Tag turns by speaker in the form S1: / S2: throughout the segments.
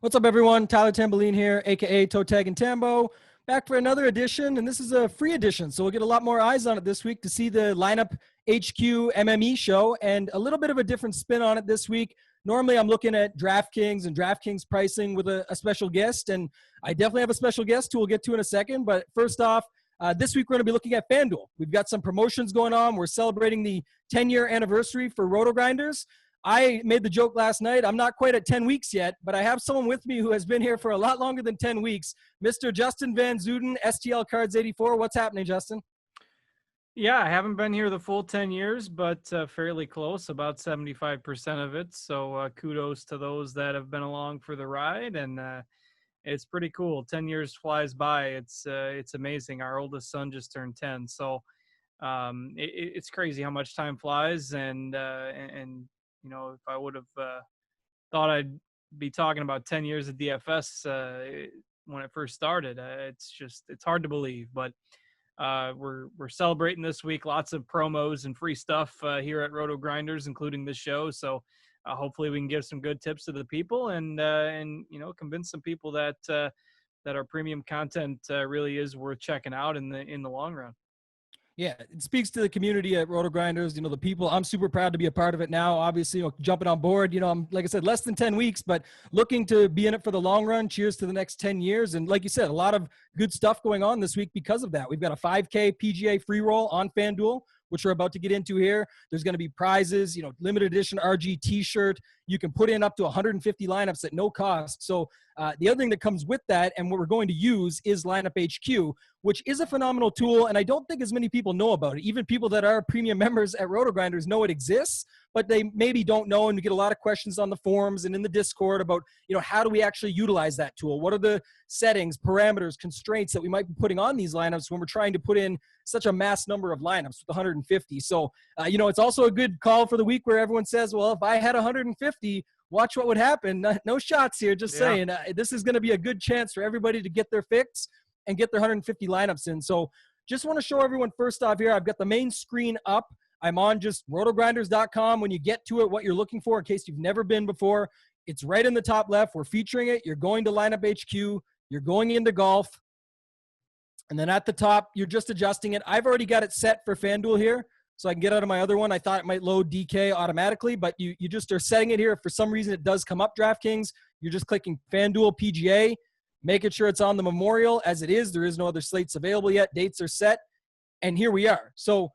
S1: What's up, everyone? Tyler Tamboline here, aka ToeTagginTambo, back for another edition, and this is a free edition, so we'll get a lot more eyes on it this week to see the LineupHQ MME show, and a little bit of a different spin on it this week. Normally, I'm looking at DraftKings and DraftKings pricing with a special guest, and I definitely have a special guest who we'll get to in a second. But first off, this week we're going to be looking at FanDuel. We've got some promotions going on. We're celebrating the 10-year anniversary for RotoGrinders. I made the joke last night. I'm not quite at 10 weeks yet, but I have someone with me who has been here for a lot longer than 10 weeks. Mr. Justin VanZuiden, STL Cards 84. What's happening, Justin?
S2: Yeah, I haven't been here the full 10 years, but fairly close, about 75% of it. So kudos to those that have been along for the ride, and it's pretty cool. 10 years flies by. It's amazing. Our oldest son just turned 10, so it's crazy how much time flies. And you know, if I would have thought I'd be talking about 10 years of DFS when it first started, it's hard to believe. But we're celebrating this week. Lots of promos and free stuff here at RotoGrinders, including this show. So hopefully we can give some good tips to the people and you know, convince some people that our premium content really is worth checking out in the long run.
S1: Yeah, it speaks to the community at RotoGrinders. You know, the people, I'm super proud to be a part of it now. Obviously, you know, jumping on board, you know, I'm, like I said, less than 10 weeks, but looking to be in it for the long run. Cheers to the next 10 years. And like you said, a lot of good stuff going on this week because of that. We've got a 5K PGA free roll on FanDuel, which we're about to get into here. There's going to be prizes, you know, limited edition RG t-shirt. You can put in up to 150 lineups at no cost. So the other thing that comes with that, and what we're going to use, is LineupHQ, which is a phenomenal tool, and I don't think as many people know about it. Even people that are premium members at RotoGrinders know it exists, but they maybe don't know, and we get a lot of questions on the forums and in the Discord about, you know, how do we actually utilize that tool? What are the settings, parameters, constraints that we might be putting on these lineups when we're trying to put in such a mass number of lineups with 150? So, you know, it's also a good call for the week where everyone says, well, if I had 150, watch what would happen. No shots here, just saying. This is going to be a good chance for everybody to get their fix and get their 150 lineups in. So just want to show everyone first off here, I've got the main screen up. I'm on just rotogrinders.com. When you get to it, what you're looking for, in case you've never been before, it's right in the top left. We're featuring it. You're going to LineupHQ. You're going into golf. And then at the top, you're just adjusting it. I've already got it set for FanDuel here, so I can get out of my other one. I thought it might load DK automatically, but you just are setting it here. If for some reason it does come up DraftKings, you're just clicking FanDuel PGA, making sure it's on the Memorial as it is. There is no other slates available yet. Dates are set, and here we are. So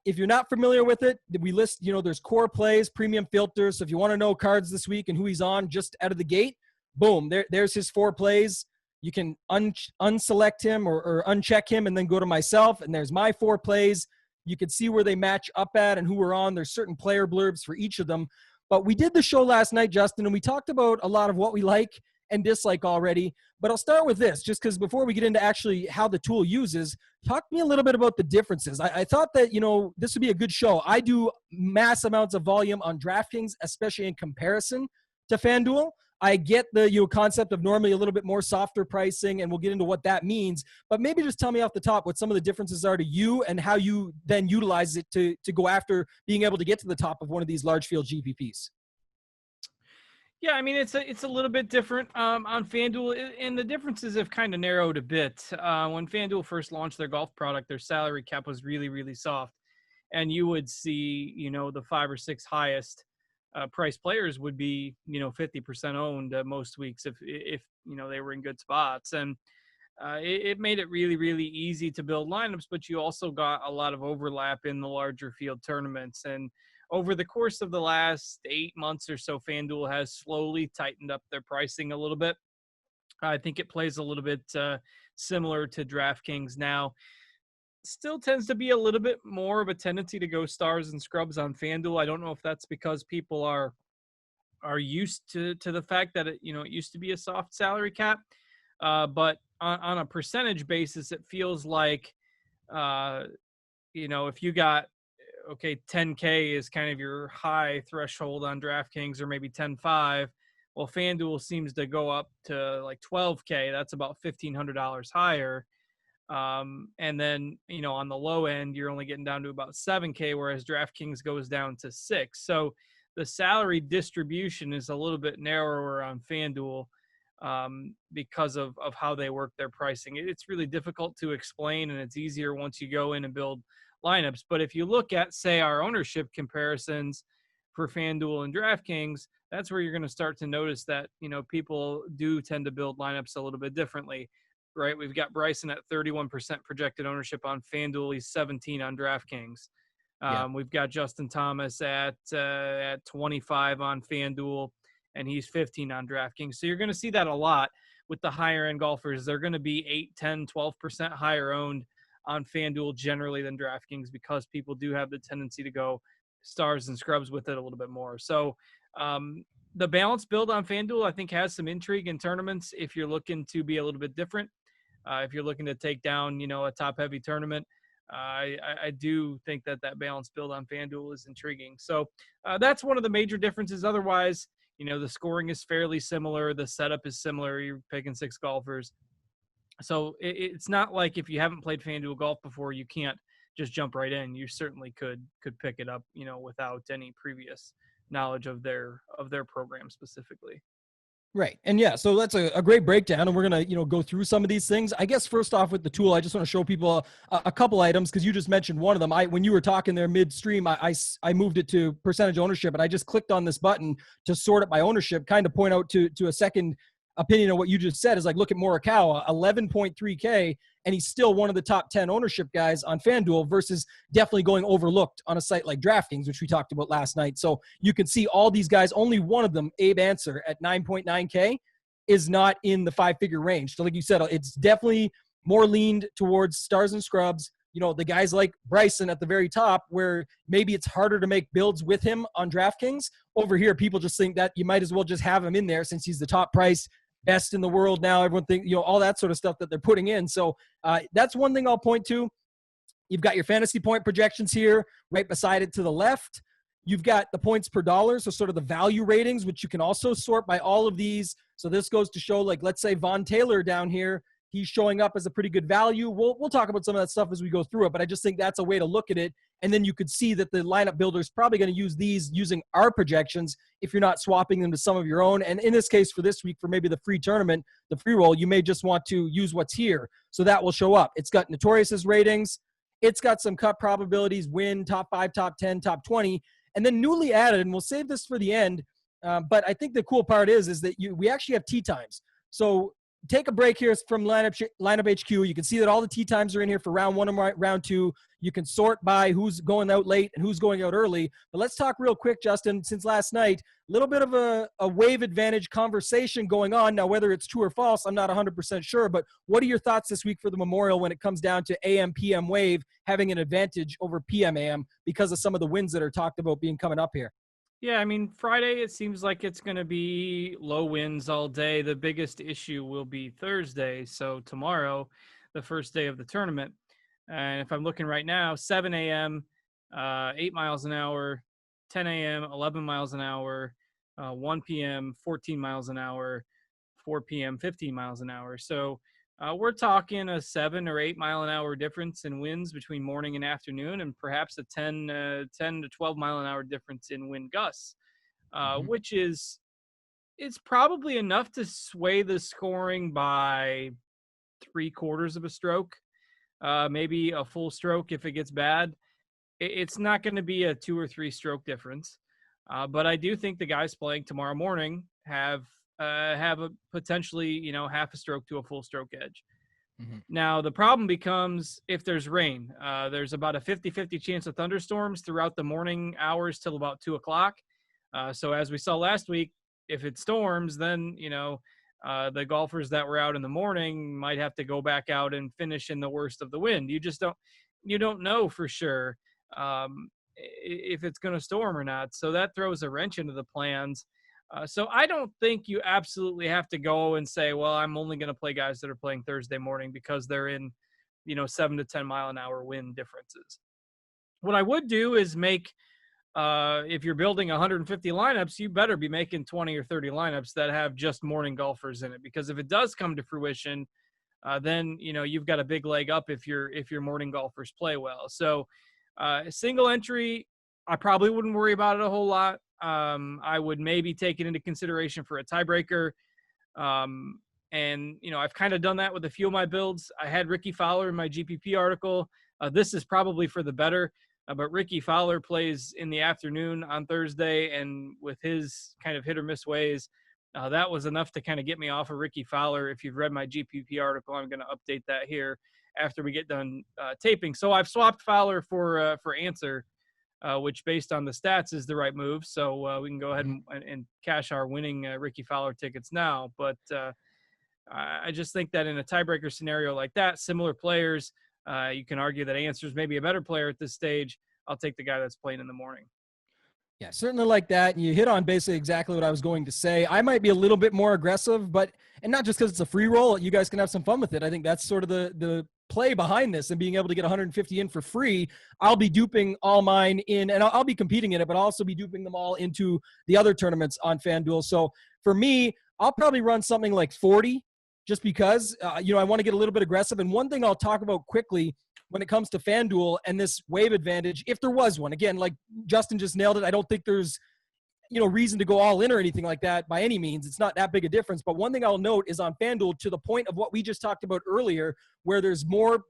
S1: if you're not familiar with it, we list, you know, there's core plays, premium filters. So if you want to know cards this week and who he's on just out of the gate, boom, there's his 4 plays. You can unselect him or uncheck him and then go to myself, and there's my 4 plays. You can see where they match up at and who we're on. There's certain player blurbs for each of them. But we did the show last night, Justin, and we talked about a lot of what we like and dislike already. But I'll start with this, just because before we get into actually how the tool uses, talk to me a little bit about the differences. I thought that, you know, this would be a good show. I do mass amounts of volume on DraftKings, especially in comparison to FanDuel. I get the, you know, concept of normally a little bit more softer pricing, and we'll get into what that means. But maybe just tell me off the top what some of the differences are to you and how you then utilize it to go after being able to get to the top of one of these large field GPPs.
S2: Yeah, I mean, it's a little bit different on FanDuel, and the differences have kind of narrowed a bit. When FanDuel first launched their golf product, their salary cap was really, really soft, and you would see, you know, the 5 or 6 highest price players would be, you know, 50% owned most weeks if you know, they were in good spots, and it made it really, really easy to build lineups. But you also got a lot of overlap in the larger field tournaments, and over the course of the last 8 months or so, FanDuel has slowly tightened up their pricing a little bit. I think it plays a little bit similar to DraftKings now. Still tends to be a little bit more of a tendency to go stars and scrubs on FanDuel. I don't know if that's because people are used to the fact that it, you know, it used to be a soft salary cap, but on a percentage basis, it feels like, you know, if you got, okay, 10K is kind of your high threshold on DraftKings, or maybe 10.5. Well, FanDuel seems to go up to like 12K. That's about $1,500 higher. And then, you know, on the low end, you're only getting down to about 7K, whereas DraftKings goes down to 6. So the salary distribution is a little bit narrower on FanDuel. because of how they work their pricing. It's really difficult to explain, and it's easier once you go in and build lineups. But if you look at, say, our ownership comparisons for FanDuel and DraftKings, that's where you're going to start to notice that, people do tend to build lineups a little bit differently, right? We've got Bryson at 31% projected ownership on FanDuel. He's 17 on DraftKings.
S1: Yeah.
S2: We've got Justin Thomas at 25 on FanDuel, and he's 15 on DraftKings. So you're going to see that a lot with the higher end golfers. They're going to be 8, 10, 12% higher owned on FanDuel generally than DraftKings, because people do have the tendency to go stars and scrubs with it a little bit more. So the balance build on FanDuel, I think, has some intrigue in tournaments if you're looking to be a little bit different. If you're looking to take down, a top-heavy tournament, I do think that balance build on FanDuel is intriguing. So that's one of the major differences. Otherwise, the scoring is fairly similar. The setup is similar. You're picking 6 golfers. So it's not like if you haven't played FanDuel Golf before, you can't just jump right in. You certainly could pick it up, without any previous knowledge of their program specifically.
S1: Right. And yeah, so that's a great breakdown, and we're going to, go through some of these things. I guess first off with the tool, I just want to show people a couple items, because you just mentioned one of them. When you were talking there midstream, I moved it to percentage ownership, and I just clicked on this button to sort it by ownership, kind of point out to a second opinion of what you just said. Is like, look at Morikawa, 11.3K, and he's still one of the top 10 ownership guys on FanDuel, versus definitely going overlooked on a site like DraftKings, which we talked about last night. So you can see all these guys, only one of them, Abe Answer at 9.9K, is not in the 5-figure range. So like you said, it's definitely more leaned towards stars and scrubs. The guys like Bryson at the very top, where maybe it's harder to make builds with him on DraftKings. Over here, people just think that you might as well just have him in there since he's the top priced, best in the world now. Everyone thinks, all that sort of stuff that they're putting in. So that's one thing I'll point to. You've got your fantasy point projections here, right beside it to the left. You've got the points per dollar, so sort of the value ratings, which you can also sort by all of these. So this goes to show, like, let's say Von Taylor down here, he's showing up as a pretty good value. We'll talk about some of that stuff as we go through it, but I just think that's a way to look at it. And then you could see that the lineup builder is probably going to use these using our projections if you're not swapping them to some of your own. And in this case, for this week, for maybe the free tournament, the free roll, you may just want to use what's here. So that will show up. It's got Notorious's ratings. It's got some cut probabilities, win, top 5, top 10, top 20. And then newly added, and we'll save this for the end, but I think the cool part is that we actually have tee times. So take a break here from LineupHQ. You can see that all the tee times are in here for round 1 and round 2. You can sort by who's going out late and who's going out early. But let's talk real quick, Justin, since last night, a little bit of a wave advantage conversation going on. Now, whether it's true or false, I'm not 100% sure. But what are your thoughts this week for the Memorial when it comes down to AM, PM wave having an advantage over PM, AM because of some of the wins that are talked about being coming up here?
S2: Yeah, I mean, Friday, it seems like it's going to be low winds all day. The biggest issue will be Thursday. So tomorrow, the first day of the tournament. And if I'm looking right now, 7 a.m., 8 miles an hour, 10 a.m., 11 miles an hour, 1 p.m., 14 miles an hour, 4 p.m., 15 miles an hour. So we're talking a 7 or 8 mile an hour difference in winds between morning and afternoon, and perhaps a 10 to 12 mile an hour difference in wind gusts, which is probably enough to sway the scoring by 3/4 of a stroke, maybe a full stroke if it gets bad. It's not going to be a 2 or 3 stroke difference, but I do think the guys playing tomorrow morning have a potentially, half a stroke to a full stroke edge. Now, the problem becomes if there's rain. There's about a 50-50 chance of thunderstorms throughout the morning hours till about 2 o'clock. So as we saw last week, if it storms, then, the golfers that were out in the morning might have to go back out and finish in the worst of the wind. You don't know for sure if it's going to storm or not. So that throws a wrench into the plans. So I don't think you absolutely have to go and say, well, I'm only going to play guys that are playing Thursday morning because they're in, 7 to 10 mile an hour wind differences. What I would do is make, if you're building 150 lineups, you better be making 20 or 30 lineups that have just morning golfers in it. Because if it does come to fruition, then, you've got a big leg up if your morning golfers play well. So single entry, I probably wouldn't worry about it a whole lot. I would maybe take it into consideration for a tiebreaker. And, I've kind of done that with a few of my builds. I had Ricky Fowler in my GPP article. This is probably for the better, but Ricky Fowler plays in the afternoon on Thursday, and with his kind of hit or miss ways, that was enough to kind of get me off of Ricky Fowler. If you've read my GPP article, I'm going to update that here after we get done taping. So I've swapped Fowler for Answer, which based on the stats is the right move. So we can go ahead and cash our winning Ricky Fowler tickets now. But I just think that in a tiebreaker scenario like that, similar players, you can argue that Answer's maybe a better player at this stage. I'll take the guy that's playing in the morning.
S1: Yeah, certainly like that. And you hit on basically exactly what I was going to say. I might be a little bit more aggressive, and not just because it's a free roll. You guys can have some fun with it. I think that's sort of the play behind this, and being able to get 150 in for free. I'll be duping all mine in, and I'll be competing in it, but I'll also be duping them all into the other tournaments on FanDuel. So for me, I'll probably run something like 40 just because, I want to get a little bit aggressive. And one thing I'll talk about quickly when it comes to FanDuel and this wave advantage, if there was one, again, like Justin just nailed it. I don't think there's, reason to go all in or anything like that by any means. It's not that big a difference. But one thing I'll note is on FanDuel, to the point of what we just talked about earlier, where there's more,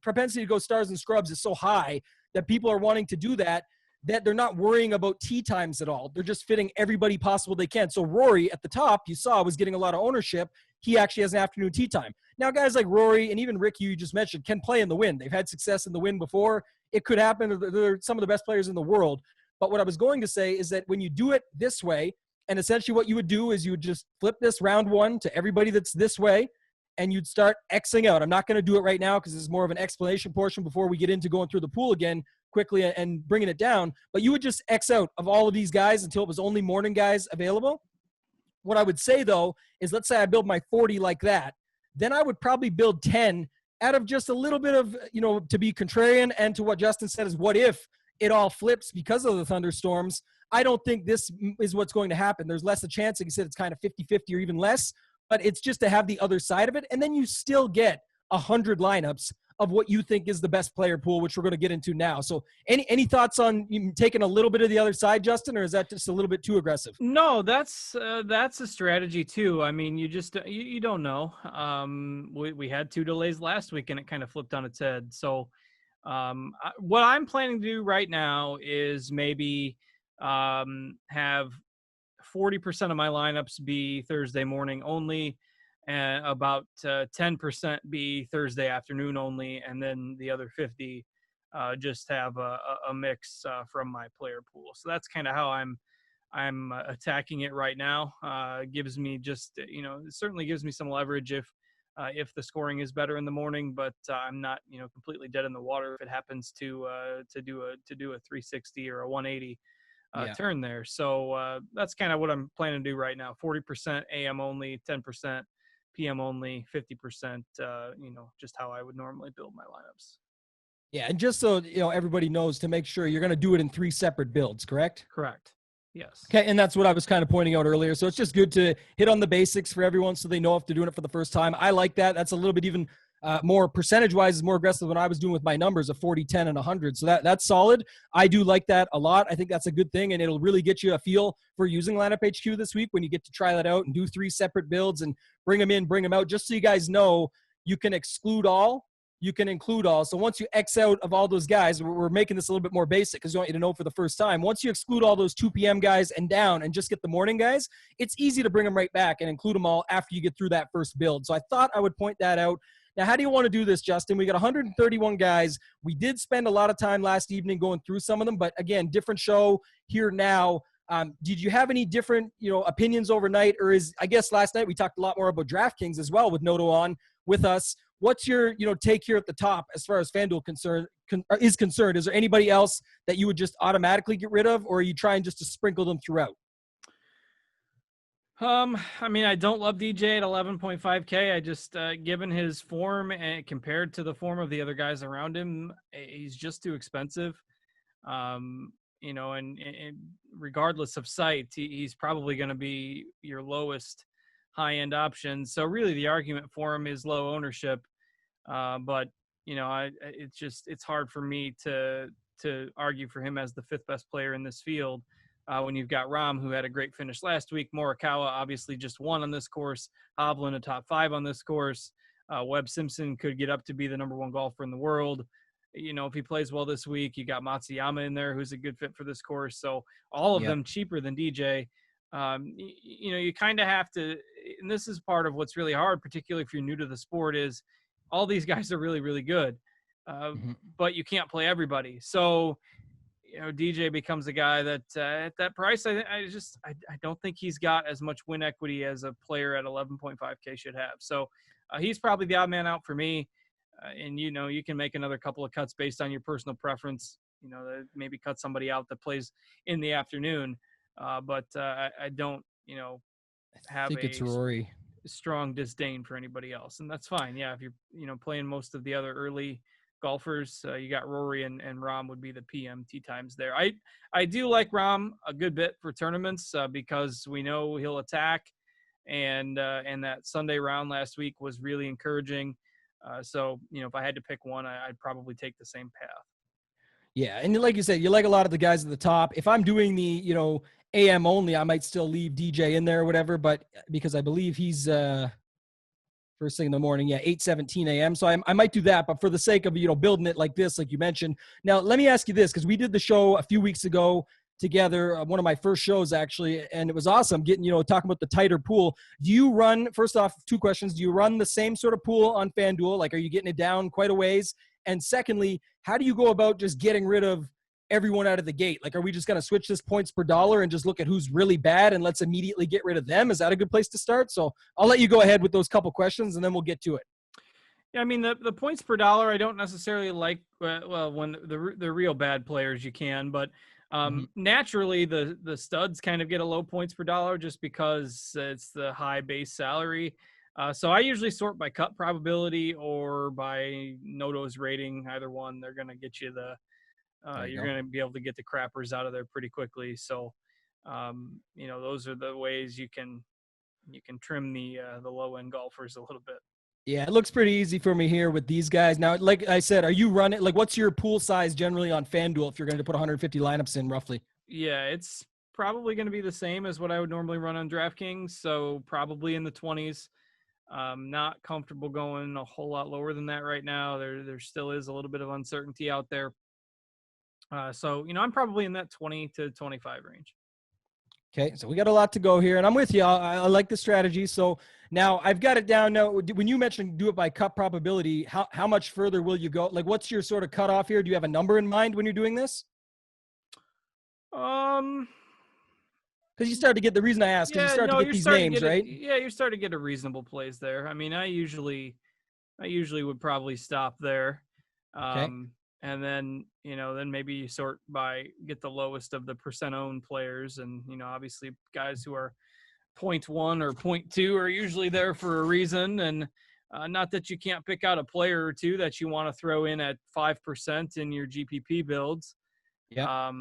S1: propensity to go stars and scrubs is so high that people are wanting to do that they're not worrying about tee times at all. They're just fitting everybody possible they can. So Rory at the top, you saw, was getting a lot of ownership. He actually has an afternoon tee time. Now, guys like Rory and even Ricky, you just mentioned, can play in the wind. They've had success in the wind before. It could happen. They're some of the best players in the world. But what I was going to say is that when you do it this way, and essentially what you would do is you would just flip this round one to everybody that's this way, and you'd start Xing out. I'm not going to do it right now because this is more of an explanation portion before we get into going through the pool again quickly and bringing it down. But you would just X out of all of these guys until it was only morning guys available. What I would say, though, is let's say I build my 40 like that. Then I would probably build 10 out of just a little bit of, to be contrarian, and to what Justin said is, what if it all flips because of the thunderstorms? I don't think this is what's going to happen. There's less a chance. Like you said, it's kind of 50-50 or even less, but it's just to have the other side of it. And then you still get 100 lineups of what you think is the best player pool, which we're going to get into now. So any thoughts on taking a little bit of the other side, Justin, or is that just a little bit too aggressive?
S2: No, that's a strategy too. I mean, you just, you don't know. We had 2 delays last week and it kind of flipped on its head. So what I'm planning to do right now is maybe have 40% of my lineups be Thursday morning only, and about 10% be Thursday afternoon only, and then the other 50 just have a mix from my player pool. So that's kind of how I'm attacking it right now. Gives me just, it certainly gives me some leverage if the scoring is better in the morning, but I'm not, completely dead in the water if it happens to do a 360 or a 180 turn there. So that's kind of what I'm planning to do right now. 40% AM only, 10% PM only, 50%, just how I would normally build my lineups.
S1: Yeah, and just so everybody knows, to make sure, you're going to do it in 3 separate builds, correct?
S2: Correct. Yes.
S1: Okay, and that's what I was kind of pointing out earlier. So it's just good to hit on the basics for everyone so they know if they're doing it for the first time. I like that. That's a little bit even more percentage-wise is more aggressive than I was doing with my numbers of 40, 10, and 100. So that's solid. I do like that a lot. I think that's a good thing, and it'll really get you a feel for using LineupHQ this week when you get to try that out and do 3 separate builds and bring them in, bring them out, just so you guys know you can exclude all, you can include all. So once you X out of all those guys, we're making this a little bit more basic because we want you to know for the first time. Once you exclude all those 2 p.m. guys and down and just get the morning guys, it's easy to bring them right back and include them all after you get through that first build. So I thought I would point that out. Now, how do you want to do this, Justin? We got 131 guys. We did spend a lot of time last evening going through some of them, but again, different show here now. Did you have any different, opinions overnight? Or I guess last night we talked a lot more about DraftKings as well with Noto on with us. What's your, take here at the top as far as FanDuel is concerned? Is there anybody else that you would just automatically get rid of, or are you trying just to sprinkle them throughout?
S2: I mean, I don't love DJ at 11.5K. I just, given his form and compared to the form of the other guys around him, he's just too expensive. And regardless of site, he's probably going to be your lowest high-end option. So really the argument for him is low ownership. But it's hard for me to argue for him as the 5th best player in this field. when you've got Rahm, who had a great finish last week. Morikawa obviously just won on this course. Hovland a top 5 on this course. Webb Simpson could get up to be the number 1 golfer in the world. If he plays well this week. You got Matsuyama in there, who's a good fit for this course. So all of them cheaper than DJ. You kind of have to, and this is part of what's really hard, particularly if you're new to the sport, is all these guys are really, really good, but you can't play everybody. So, DJ becomes a guy that at that price, I don't think he's got as much win equity as a player at 11.5K should have. So he's probably the odd man out for me. And, you can make another couple of cuts based on your personal preference, maybe cut somebody out that plays in the afternoon. But I don't, have
S1: it's Rory.
S2: Strong disdain for anybody else. And that's fine. Yeah. If you're, playing most of the other early golfers, you got Rory and Rahm would be the PM tee times there. I do like Rahm a good bit for tournaments because we know he'll attack. And that Sunday round last week was really encouraging. So, if I had to pick one, I'd probably take the same path.
S1: Yeah. And like you said, you like a lot of the guys at the top. If I'm doing the, AM only, I might still leave DJ in there or whatever, but because I believe he's first thing in the morning, 8:17 a.m. So I might do that, but for the sake of, building it like this, like you mentioned. Now, let me ask you this, because we did the show a few weeks ago together, one of my first shows actually, and it was awesome getting, talking about the tighter pool. Do you run, first off, 2 questions. Do you run the same sort of pool on FanDuel? Like, are you getting it down quite a ways? And secondly, how do you go about just getting rid of everyone out of the gate? Like, are we just going to switch this points per dollar and just look at who's really bad and let's immediately get rid of them? Is that a good place to start? So I'll let you go ahead with those couple questions and then we'll get to it.
S2: Yeah, I mean, the points per dollar, I don't necessarily like, well, when the real bad players you can, but naturally the studs kind of get a low points per dollar just because it's the high base salary. So I usually sort by cut probability or by Noto's rating, either one. They're going to get you you're going to be able to get the crappers out of there pretty quickly. So, those are the ways you can trim the low end golfers a little bit.
S1: Yeah, it looks pretty easy for me here with these guys. Now, like I said, are you running, like, what's your pool size generally on FanDuel if you're going to put 150 lineups in roughly?
S2: Yeah, it's probably going to be the same as what I would normally run on DraftKings. So probably in the 20s. Not comfortable going a whole lot lower than that right now. There still is a little bit of uncertainty out there. So, I'm probably in that 20 to 25 range.
S1: Okay, so we got a lot to go here, and I'm with you. I like the strategy. So now I've got it down. Now, when you mentioned do it by cut probability, how much further will you go? Like, what's your sort of cutoff here? Do you have a number in mind when you're doing this?
S2: Because
S1: you start to get, the reason I ask, because you start to get these names, right?
S2: You're starting to get a reasonable plays there. I mean, I usually would probably stop there.
S1: Okay.
S2: And then, then maybe you sort by get the lowest of the percent owned players. And, obviously guys who are 0.1 or 0.2 are usually there for a reason. And not that you can't pick out a player or two that you want to throw in at 5% in your GPP builds.
S1: Yeah.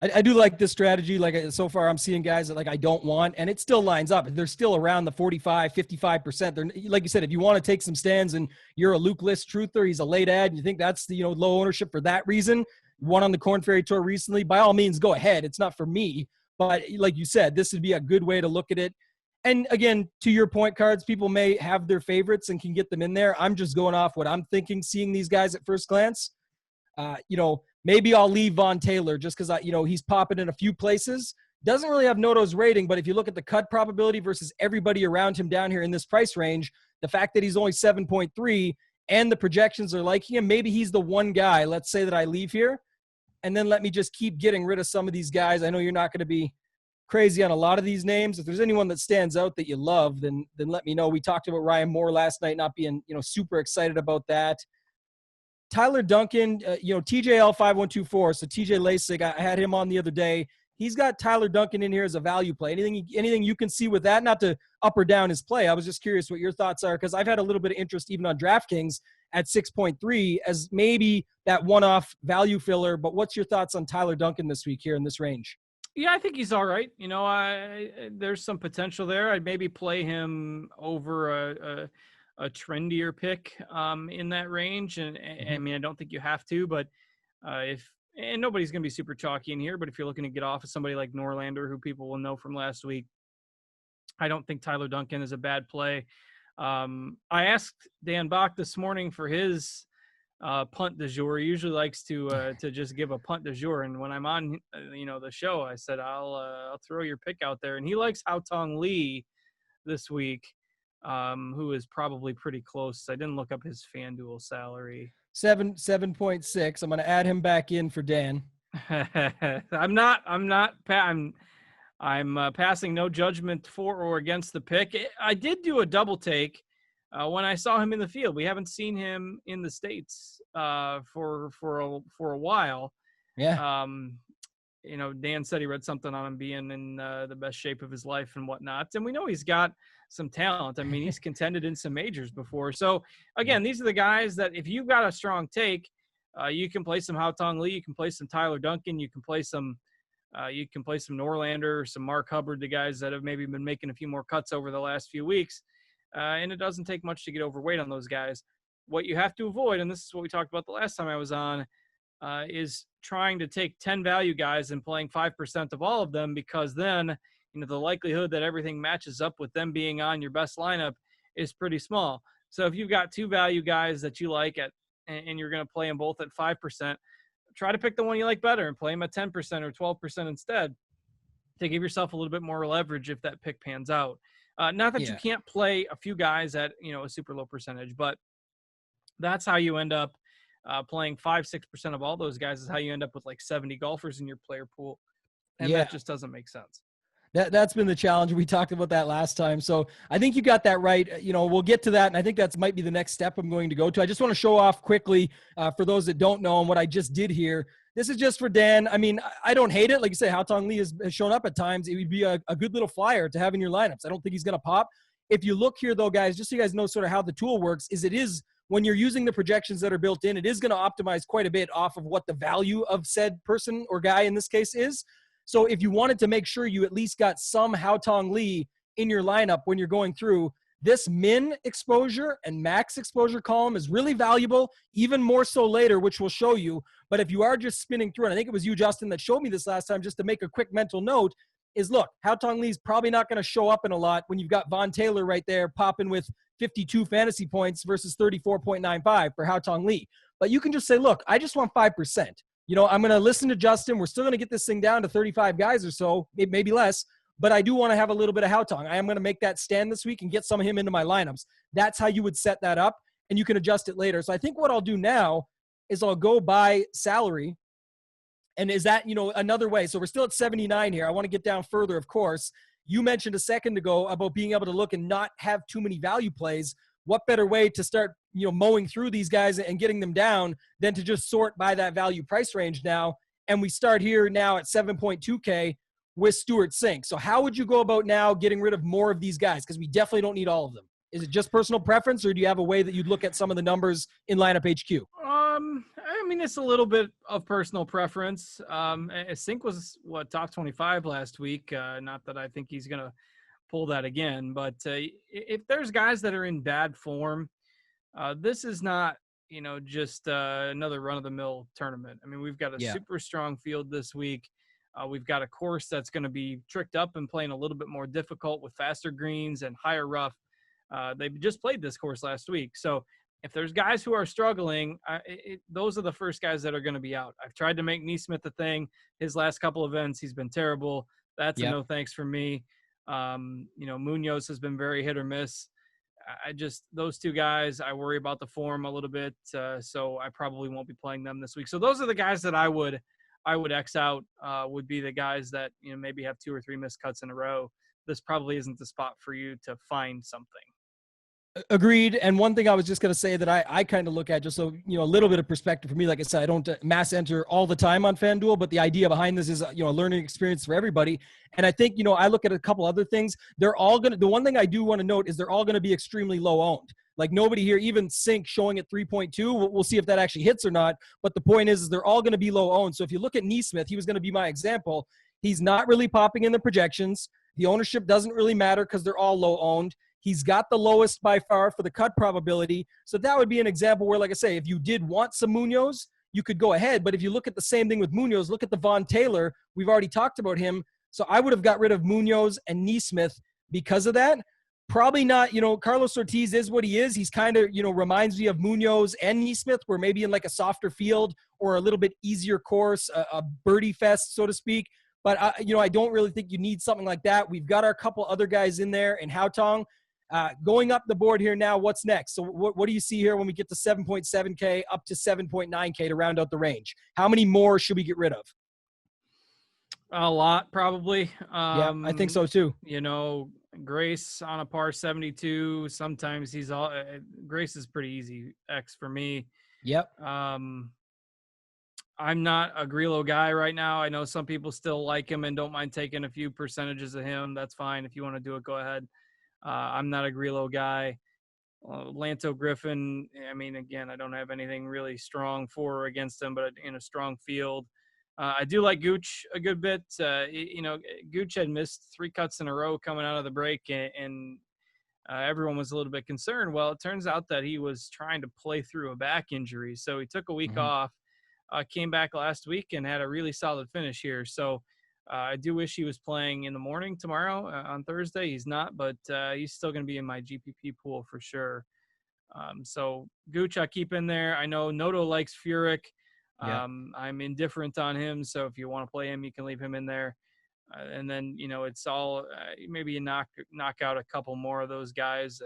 S1: I do like this strategy. Like, so far I'm seeing guys that, like, I don't want, and it still lines up. They're still around the 45, 55%. They're, like you said, if you want to take some stands and you're a Luke List truther, he's a late ad, and you think that's the, low ownership for that reason, won on the Korn Ferry Tour recently, by all means, go ahead. It's not for me. But like you said, this would be a good way to look at it. And again, to your point, Cards, people may have their favorites and can get them in there. I'm just going off what I'm thinking, seeing these guys at first glance. Maybe I'll leave Von Taylor just because he's popping in a few places. Doesn't really have Noto's rating, but if you look at the cut probability versus everybody around him down here in this price range, the fact that he's only 7.3 and the projections are liking him, maybe he's the one guy, let's say, that I leave here. And then let me just keep getting rid of some of these guys. I know you're not going to be crazy on a lot of these names. If there's anyone that stands out that you love, then let me know. We talked about Ryan Moore last night, not being, super excited about that. Tyler Duncan, TJL 5124. So TJ Lasig, I had him on the other day. He's got Tyler Duncan in here as a value play. Anything you can see with that? Not to up or down his play. I was just curious what your thoughts are, because I've had a little bit of interest even on DraftKings at 6.3 as maybe that one-off value filler. But what's your thoughts on Tyler Duncan this week here in this range?
S2: Yeah, I think he's all right. There's some potential there. I'd maybe play him over a trendier pick in that range. And I mean, I don't think you have to, but if and nobody's going to be super chalky in here, but if you're looking to get off of somebody like Norlander, who people will know from last week, I don't think Tyler Duncan is a bad play. I asked Dan Bach this morning for his punt du jour. He usually likes to just give a punt du jour, and when I'm on the show, I said I'll throw your pick out there, and he likes Haotong Lee this week, who is probably pretty close. I didn't look up his FanDuel salary.
S1: 7.6. I'm going to add him back in for Dan.
S2: I'm passing no judgment for or against the pick. I did do a double take when I saw him in the field. We haven't seen him in the States for a while.
S1: Yeah.
S2: Dan said he read something on him being in the best shape of his life and whatnot. And we know he's got some talent. I mean, he's contended in some majors before. So, again, these are the guys that if you've got a strong take, you can play some Haotong Lee, you can play some Tyler Duncan, you can play some Norlander, some Mark Hubbard, the guys that have maybe been making a few more cuts over the last few weeks. And it doesn't take much to get overweight on those guys. What you have to avoid, and this is what we talked about the last time I was on, is trying to take 10 value guys and playing 5% of all of them, because then, the likelihood that everything matches up with them being on your best lineup is pretty small. So if you've got 2 value guys that you like and you're going to play them both at 5%, try to pick the one you like better and play them at 10% or 12% instead to give yourself a little bit more leverage if that pick pans out. Not that you can't play a few guys at, a super low percentage, but that's how you end up playing 5-6% of all those guys is how you end up with like 70 golfers in your player pool. And that just doesn't make sense.
S1: That's been the challenge. We talked about that last time. So I think you got that right. We'll get to that. And I think that might be the next step I'm going to go to. I just want to show off quickly for those that don't know and what I just did here. This is just for Dan. I mean, I don't hate it. Like you say, Haotong Lee has shown up at times. It would be a good little flyer to have in your lineups. I don't think he's going to pop. If you look here though, guys, just so you guys know sort of how the tool works, is it is when you're using the projections that are built in, it is going to optimize quite a bit off of what the value of said person or guy in this case is. So if you wanted to make sure you at least got some Haotong Lee in your lineup when you're going through, this min exposure and max exposure column is really valuable, even more so later, which we'll show you. But if you are just spinning through, and I think it was you, Justin, that showed me this last time, just to make a quick mental note, is look, Haotong Lee's probably not going to show up in a lot when you've got Von Taylor right there popping with 52 fantasy points versus 34.95 for Haotong Lee. But you can just say, look, I just want 5%. I'm going to listen to Justin. We're still going to get this thing down to 35 guys or so, maybe less. But I do want to have a little bit of Haotong. I am going to make that stand this week and get some of him into my lineups. That's how you would set that up, and you can adjust it later. So I think what I'll do now is I'll go by salary. And is that, another way? So we're still at 79 here. I want to get down further, of course. You mentioned a second ago about being able to look and not have too many value plays. What better way to start, mowing through these guys and getting them down than to just sort by that value price range now? And we start here now at 7.2K with Stuart Sink. So how would you go about now getting rid of more of these guys? Because we definitely don't need all of them. Is it just personal preference, or do you have a way that you'd look at some of the numbers in LineupHQ?
S2: I mean, it's a little bit of personal preference. Sink was top 25 last week. Not that I think he's going to pull that again, but if there's guys that are in bad form, this is not, just another run-of-the-mill tournament. I mean, we've got a super strong field this week. We've got a course that's going to be tricked up and playing a little bit more difficult with faster greens and higher rough. They just played this course last week. So if there's guys who are struggling, those are the first guys that are going to be out. I've tried to make Neesmith a thing. His last couple events, he's been terrible. That's a no thanks for me. Munoz has been very hit or miss. Those two guys, I worry about the form a little bit. So I probably won't be playing them this week. So those are the guys that I would X out, would be the guys that, maybe have 2 or 3 missed cuts in a row. This probably isn't the spot for you to find something.
S1: Agreed. And one thing I was just going to say that I kind of look at, just so, a little bit of perspective for me, like I said, I don't mass enter all the time on FanDuel, but the idea behind this is, a learning experience for everybody. And I think, I look at a couple other things. The one thing I do want to note is they're all going to be extremely low owned. Like nobody here, even Sink showing at 3.2. We'll see if that actually hits or not. But the point is they're all going to be low owned. So if you look at Neesmith, he was going to be my example. He's not really popping in the projections. The ownership doesn't really matter because they're all low owned. He's got the lowest by far for the cut probability. So that would be an example where, like I say, if you did want some Munoz, you could go ahead. But if you look at the same thing with Munoz, look at the Vaughn Taylor. We've already talked about him. So I would have got rid of Munoz and Neesmith because of that. Probably not, Carlos Ortiz is what he is. He's kind of, reminds me of Munoz and Neesmith, where maybe in like a softer field or a little bit easier course, a birdie fest, so to speak. But, I don't really think you need something like that. We've got our couple other guys in there in Haotong. Going up the board here now, what's next? So what do you see here when we get to 7.7K up to 7.9K to round out the range? How many more should we get rid of?
S2: A lot, probably.
S1: Yeah, I think so too.
S2: Grace on a par 72. Sometimes Grace is pretty easy X for me.
S1: Yep.
S2: I'm not a Grillo guy right now. I know some people still like him and don't mind taking a few percentages of him. That's fine. If you want to do it, go ahead. I'm not a Grillo guy. Lanto Griffin, I mean, again, I don't have anything really strong for or against him, but in a strong field. I do like Gooch a good bit. Gooch had missed 3 cuts in a row coming out of the break, and everyone was a little bit concerned. Well, it turns out that he was trying to play through a back injury. So he took a week off, came back last week, and had a really solid finish here. So I do wish he was playing in the morning tomorrow on Thursday. He's not, but he's still going to be in my GPP pool for sure. So Gooch I keep in there. I know Noto likes Furyk.
S1: Yeah.
S2: I'm indifferent on him, so if you want to play him, you can leave him in there. And then, it's all maybe you knock out a couple more of those guys,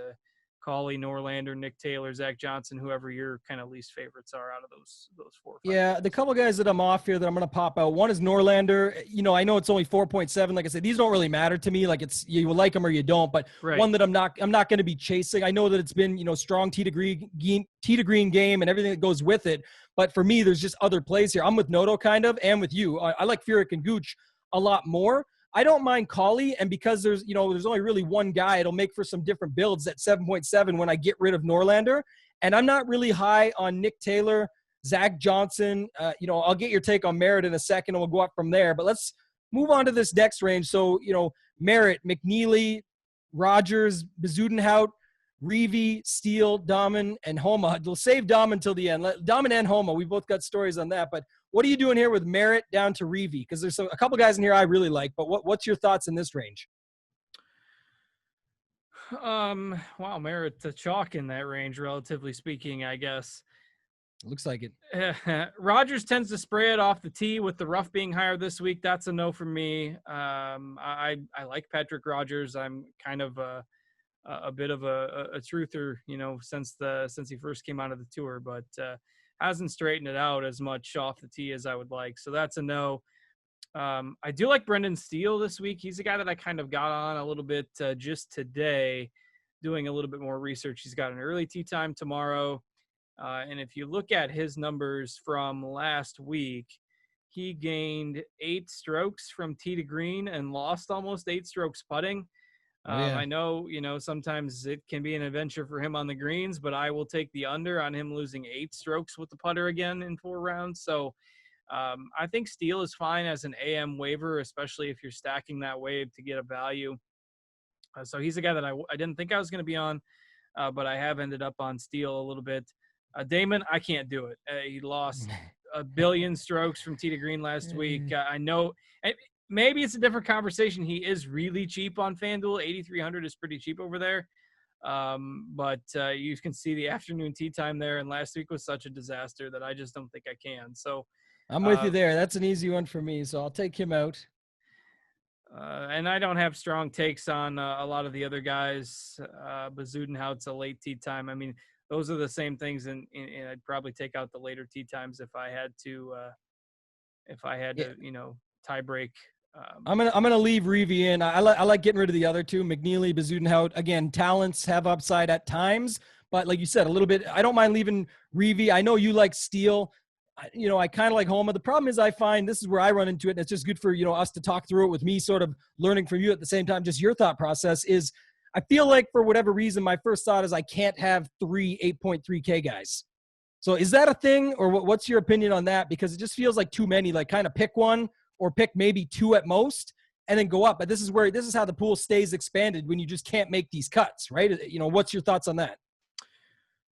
S2: Cauley, Norlander, Nick Taylor, Zach Johnson, whoever your kind of least favorites are out of those 4 or 5
S1: Yeah,
S2: guys.
S1: the couple guys that I'm off here that I'm going to pop out. One is Norlander. I know it's only 4.7. Like I said, these don't really matter to me. Like you like them or you don't. But
S2: Right.
S1: One that I'm not going to be chasing. I know that it's been strong tee to green game and everything that goes with it. But for me, there's just other plays here. I'm with Noto kind of, and with you. I like Furyk and Gooch a lot more. I don't mind Cauley, and because there's only really one guy, it'll make for some different builds at 7.7 when I get rid of Norlander. And I'm not really high on Nick Taylor, Zach Johnson. I'll get your take on Merritt in a second, and we'll go up from there. But let's move on to this next range. So, Merritt, McNeely, Rogers, Bezuidenhout, Reavie, Steele, Dahmen, and Homa. We'll save Dahmen until the end. Dahmen and Homa, we both got stories on that. But what are you doing here with Merritt down to Reavie? Because there's a couple guys in here I really like. But what's your thoughts in this range?
S2: Wow, Merritt to chalk in that range, relatively speaking, I guess.
S1: Looks like it.
S2: Rogers tends to spray it off the tee with the rough being higher this week. That's a no for me. I like Patrick Rogers. I'm kind of a bit of a truther, since he first came out of the tour, but hasn't straightened it out as much off the tee as I would like. So that's a no. I do like Brendan Steele this week. He's a guy that I kind of got on a little bit just today, doing a little bit more research. He's got an early tee time tomorrow. And if you look at his numbers from last week, he gained 8 strokes from tee to green and lost almost 8 strokes putting.
S1: Yeah.
S2: I know, sometimes it can be an adventure for him on the greens, but I will take the under on him losing 8 strokes with the putter again in 4 rounds. So I think Steele is fine as an AM waiver, especially if you're stacking that wave to get a value. So he's a guy that I didn't think I was going to be on, but I have ended up on Steele a little bit. Damon, I can't do it. He lost a billion strokes from tee to green last week. I know maybe it's a different conversation. He is really cheap on FanDuel. 8,300 is pretty cheap over there. But you can see the afternoon tee time there. And last week was such a disaster that I just don't think I can. So
S1: I'm with you there. That's an easy one for me. So I'll take him out.
S2: And I don't have strong takes on a lot of the other guys. Bezuidenhout's a late tee time. I mean, those are the same things, and I'd probably take out the later tee times if I had to. Tie break.
S1: I'm gonna leave Reavie in. I like getting rid of the other two, McNeely, Bezuidenhout. Again, talents have upside at times, but like you said, a little bit. I don't mind leaving Reavie. I know you like Steele. I kind of like Homa. The problem is I find this is where I run into it, and it's just good for us to talk through it with me, sort of learning from you at the same time. Just your thought process is. I feel like for whatever reason, my first thought is I can't have 3 8.3K guys. So is that a thing, or what's your opinion on that? Because it just feels like too many. Like kind of pick one or pick maybe 2 at most, and then go up. But this is how the pool stays expanded when you just can't make these cuts, right? What's your thoughts on that?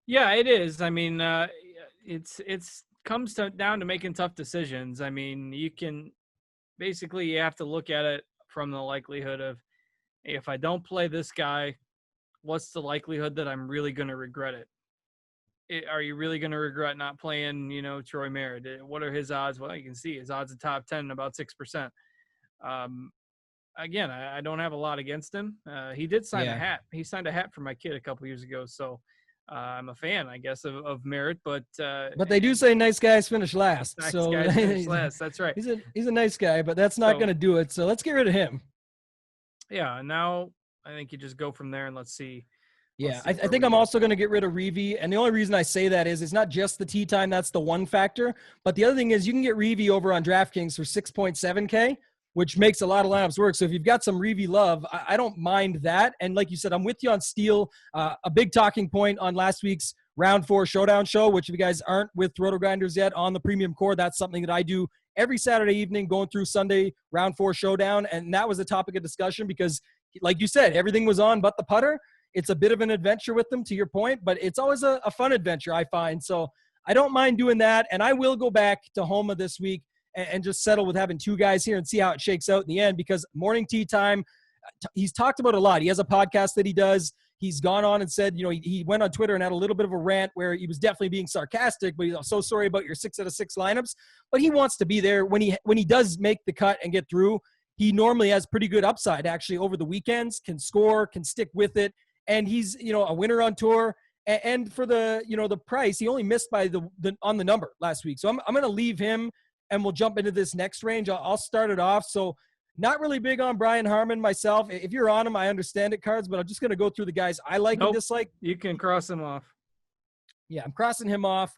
S2: Yeah, it is. I mean, it's comes down to making tough decisions, I mean, you have to look at it from the likelihood of, hey, if I don't play this guy, what's the likelihood that I'm really going to regret it? Are you really going to regret not playing, Troy Merritt? What are his odds? Well, you can see his odds of top 10, about 6%. Again, I don't have a lot against him. He did sign a hat. He signed a hat for my kid a couple years ago. So I'm a fan, I guess, of Merritt. But
S1: they do say nice guys finish last.
S2: Nice
S1: so
S2: guys finish last. That's right.
S1: He's a nice guy, but that's not going to do it. So let's get rid of him.
S2: Yeah. Now I think you just go from there and let's see.
S1: Yeah, I think I'm also going to get rid of Reeve. And the only reason I say that is it's not just the tee time. That's the one factor. But the other thing is you can get Reeve over on DraftKings for 6.7K, which makes a lot of lineups work. So if you've got some Reeve love, I don't mind that. And like you said, I'm with you on Steele. A big talking point on last week's Round 4 Showdown show, which if you guys aren't with RotoGrinders yet on the Premium Core, that's something that I do every Saturday evening going through Sunday Round 4 Showdown. And that was a topic of discussion because, like you said, everything was on but the putter. It's a bit of an adventure with them, to your point, but it's always a fun adventure, I find. So I don't mind doing that, and I will go back to Homa this week and just settle with having two guys here and see how it shakes out in the end because morning tee time, he's talked about a lot. He has a podcast that he does. He's gone on and said, he went on Twitter and had a little bit of a rant where he was definitely being sarcastic, but he's so sorry about your 6 out of 6 lineups. But he wants to be there when he does make the cut and get through. He normally has pretty good upside, actually, over the weekends, can score, can stick with it. And he's, a winner on tour. And for the price, he only missed by on the number last week. So I'm going to leave him and we'll jump into this next range. I'll start it off. So not really big on Brian Harman myself. If you're on him, I understand it, Cards, but I'm just going to go through the guys I like and dislike.
S2: You can cross him off.
S1: Yeah, I'm crossing him off.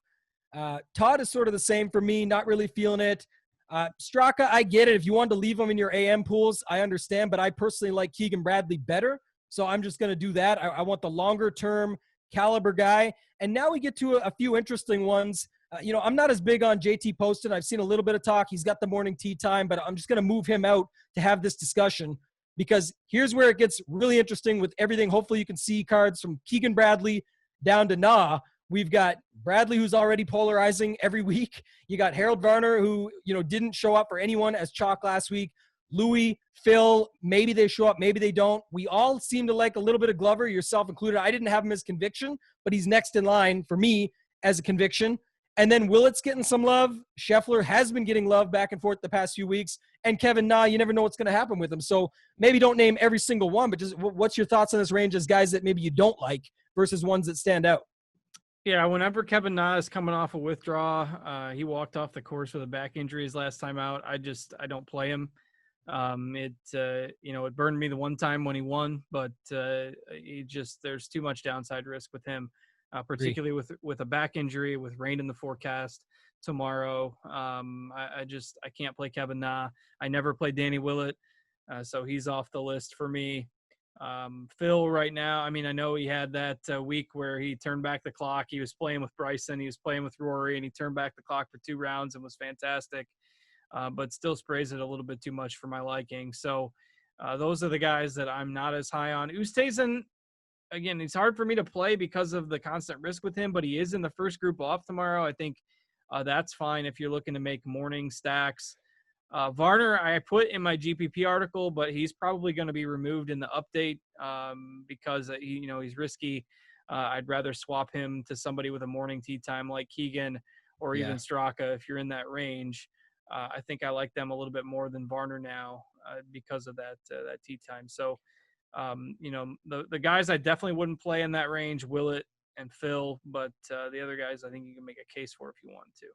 S1: Todd is sort of the same for me, not really feeling it. Straka, I get it. If you wanted to leave him in your AM pools, I understand, but I personally like Keegan Bradley better. So I'm just going to do that. I want the longer-term caliber guy. And now we get to a few interesting ones. I'm not as big on JT Poston. I've seen a little bit of talk. He's got the morning tee time, but I'm just going to move him out to have this discussion because here's where it gets really interesting with everything. Hopefully you can see Cards from Keegan Bradley down to Nah. We've got Bradley, who's already polarizing every week. You got Harold Varner, who, didn't show up for anyone as chalk last week. Louis, Phil, maybe they show up, maybe they don't. We all seem to like a little bit of Glover, yourself included. I didn't have him as conviction, but he's next in line for me as a conviction. And then Willett's getting some love. Scheffler has been getting love back and forth the past few weeks. And Kevin Na, you never know what's going to happen with him. So maybe don't name every single one, but just what's your thoughts on this range as guys that maybe you don't like versus ones that stand out?
S2: Yeah, whenever Kevin Na is coming off a withdrawal, he walked off the course with a back injury his last time out. I don't play him. It burned me the one time when he won, but there's too much downside risk with him, particularly with a back injury, with rain in the forecast tomorrow. I can't play Kevin Na. I never played Danny Willett, so he's off the list for me. Phil right now, I mean, I know he had that week where he turned back the clock. He was playing with Bryson, he was playing with Rory, and he turned back the clock for 2 rounds and was fantastic. But still sprays it a little bit too much for my liking. So those are the guys that I'm not as high on. Oosthuizen, again, it's hard for me to play because of the constant risk with him, but he is in the first group off tomorrow. I think that's fine if you're looking to make morning stacks. Varner, I put in my GPP article, but he's probably going to be removed in the update because he's risky. I'd rather swap him to somebody with a morning tee time like Keegan or even Straka if you're in that range. I think I like them a little bit more than Varner now because of that tee time. So, the guys I definitely wouldn't play in that range, Willett and Phil, but the other guys I think you can make a case for if you want to.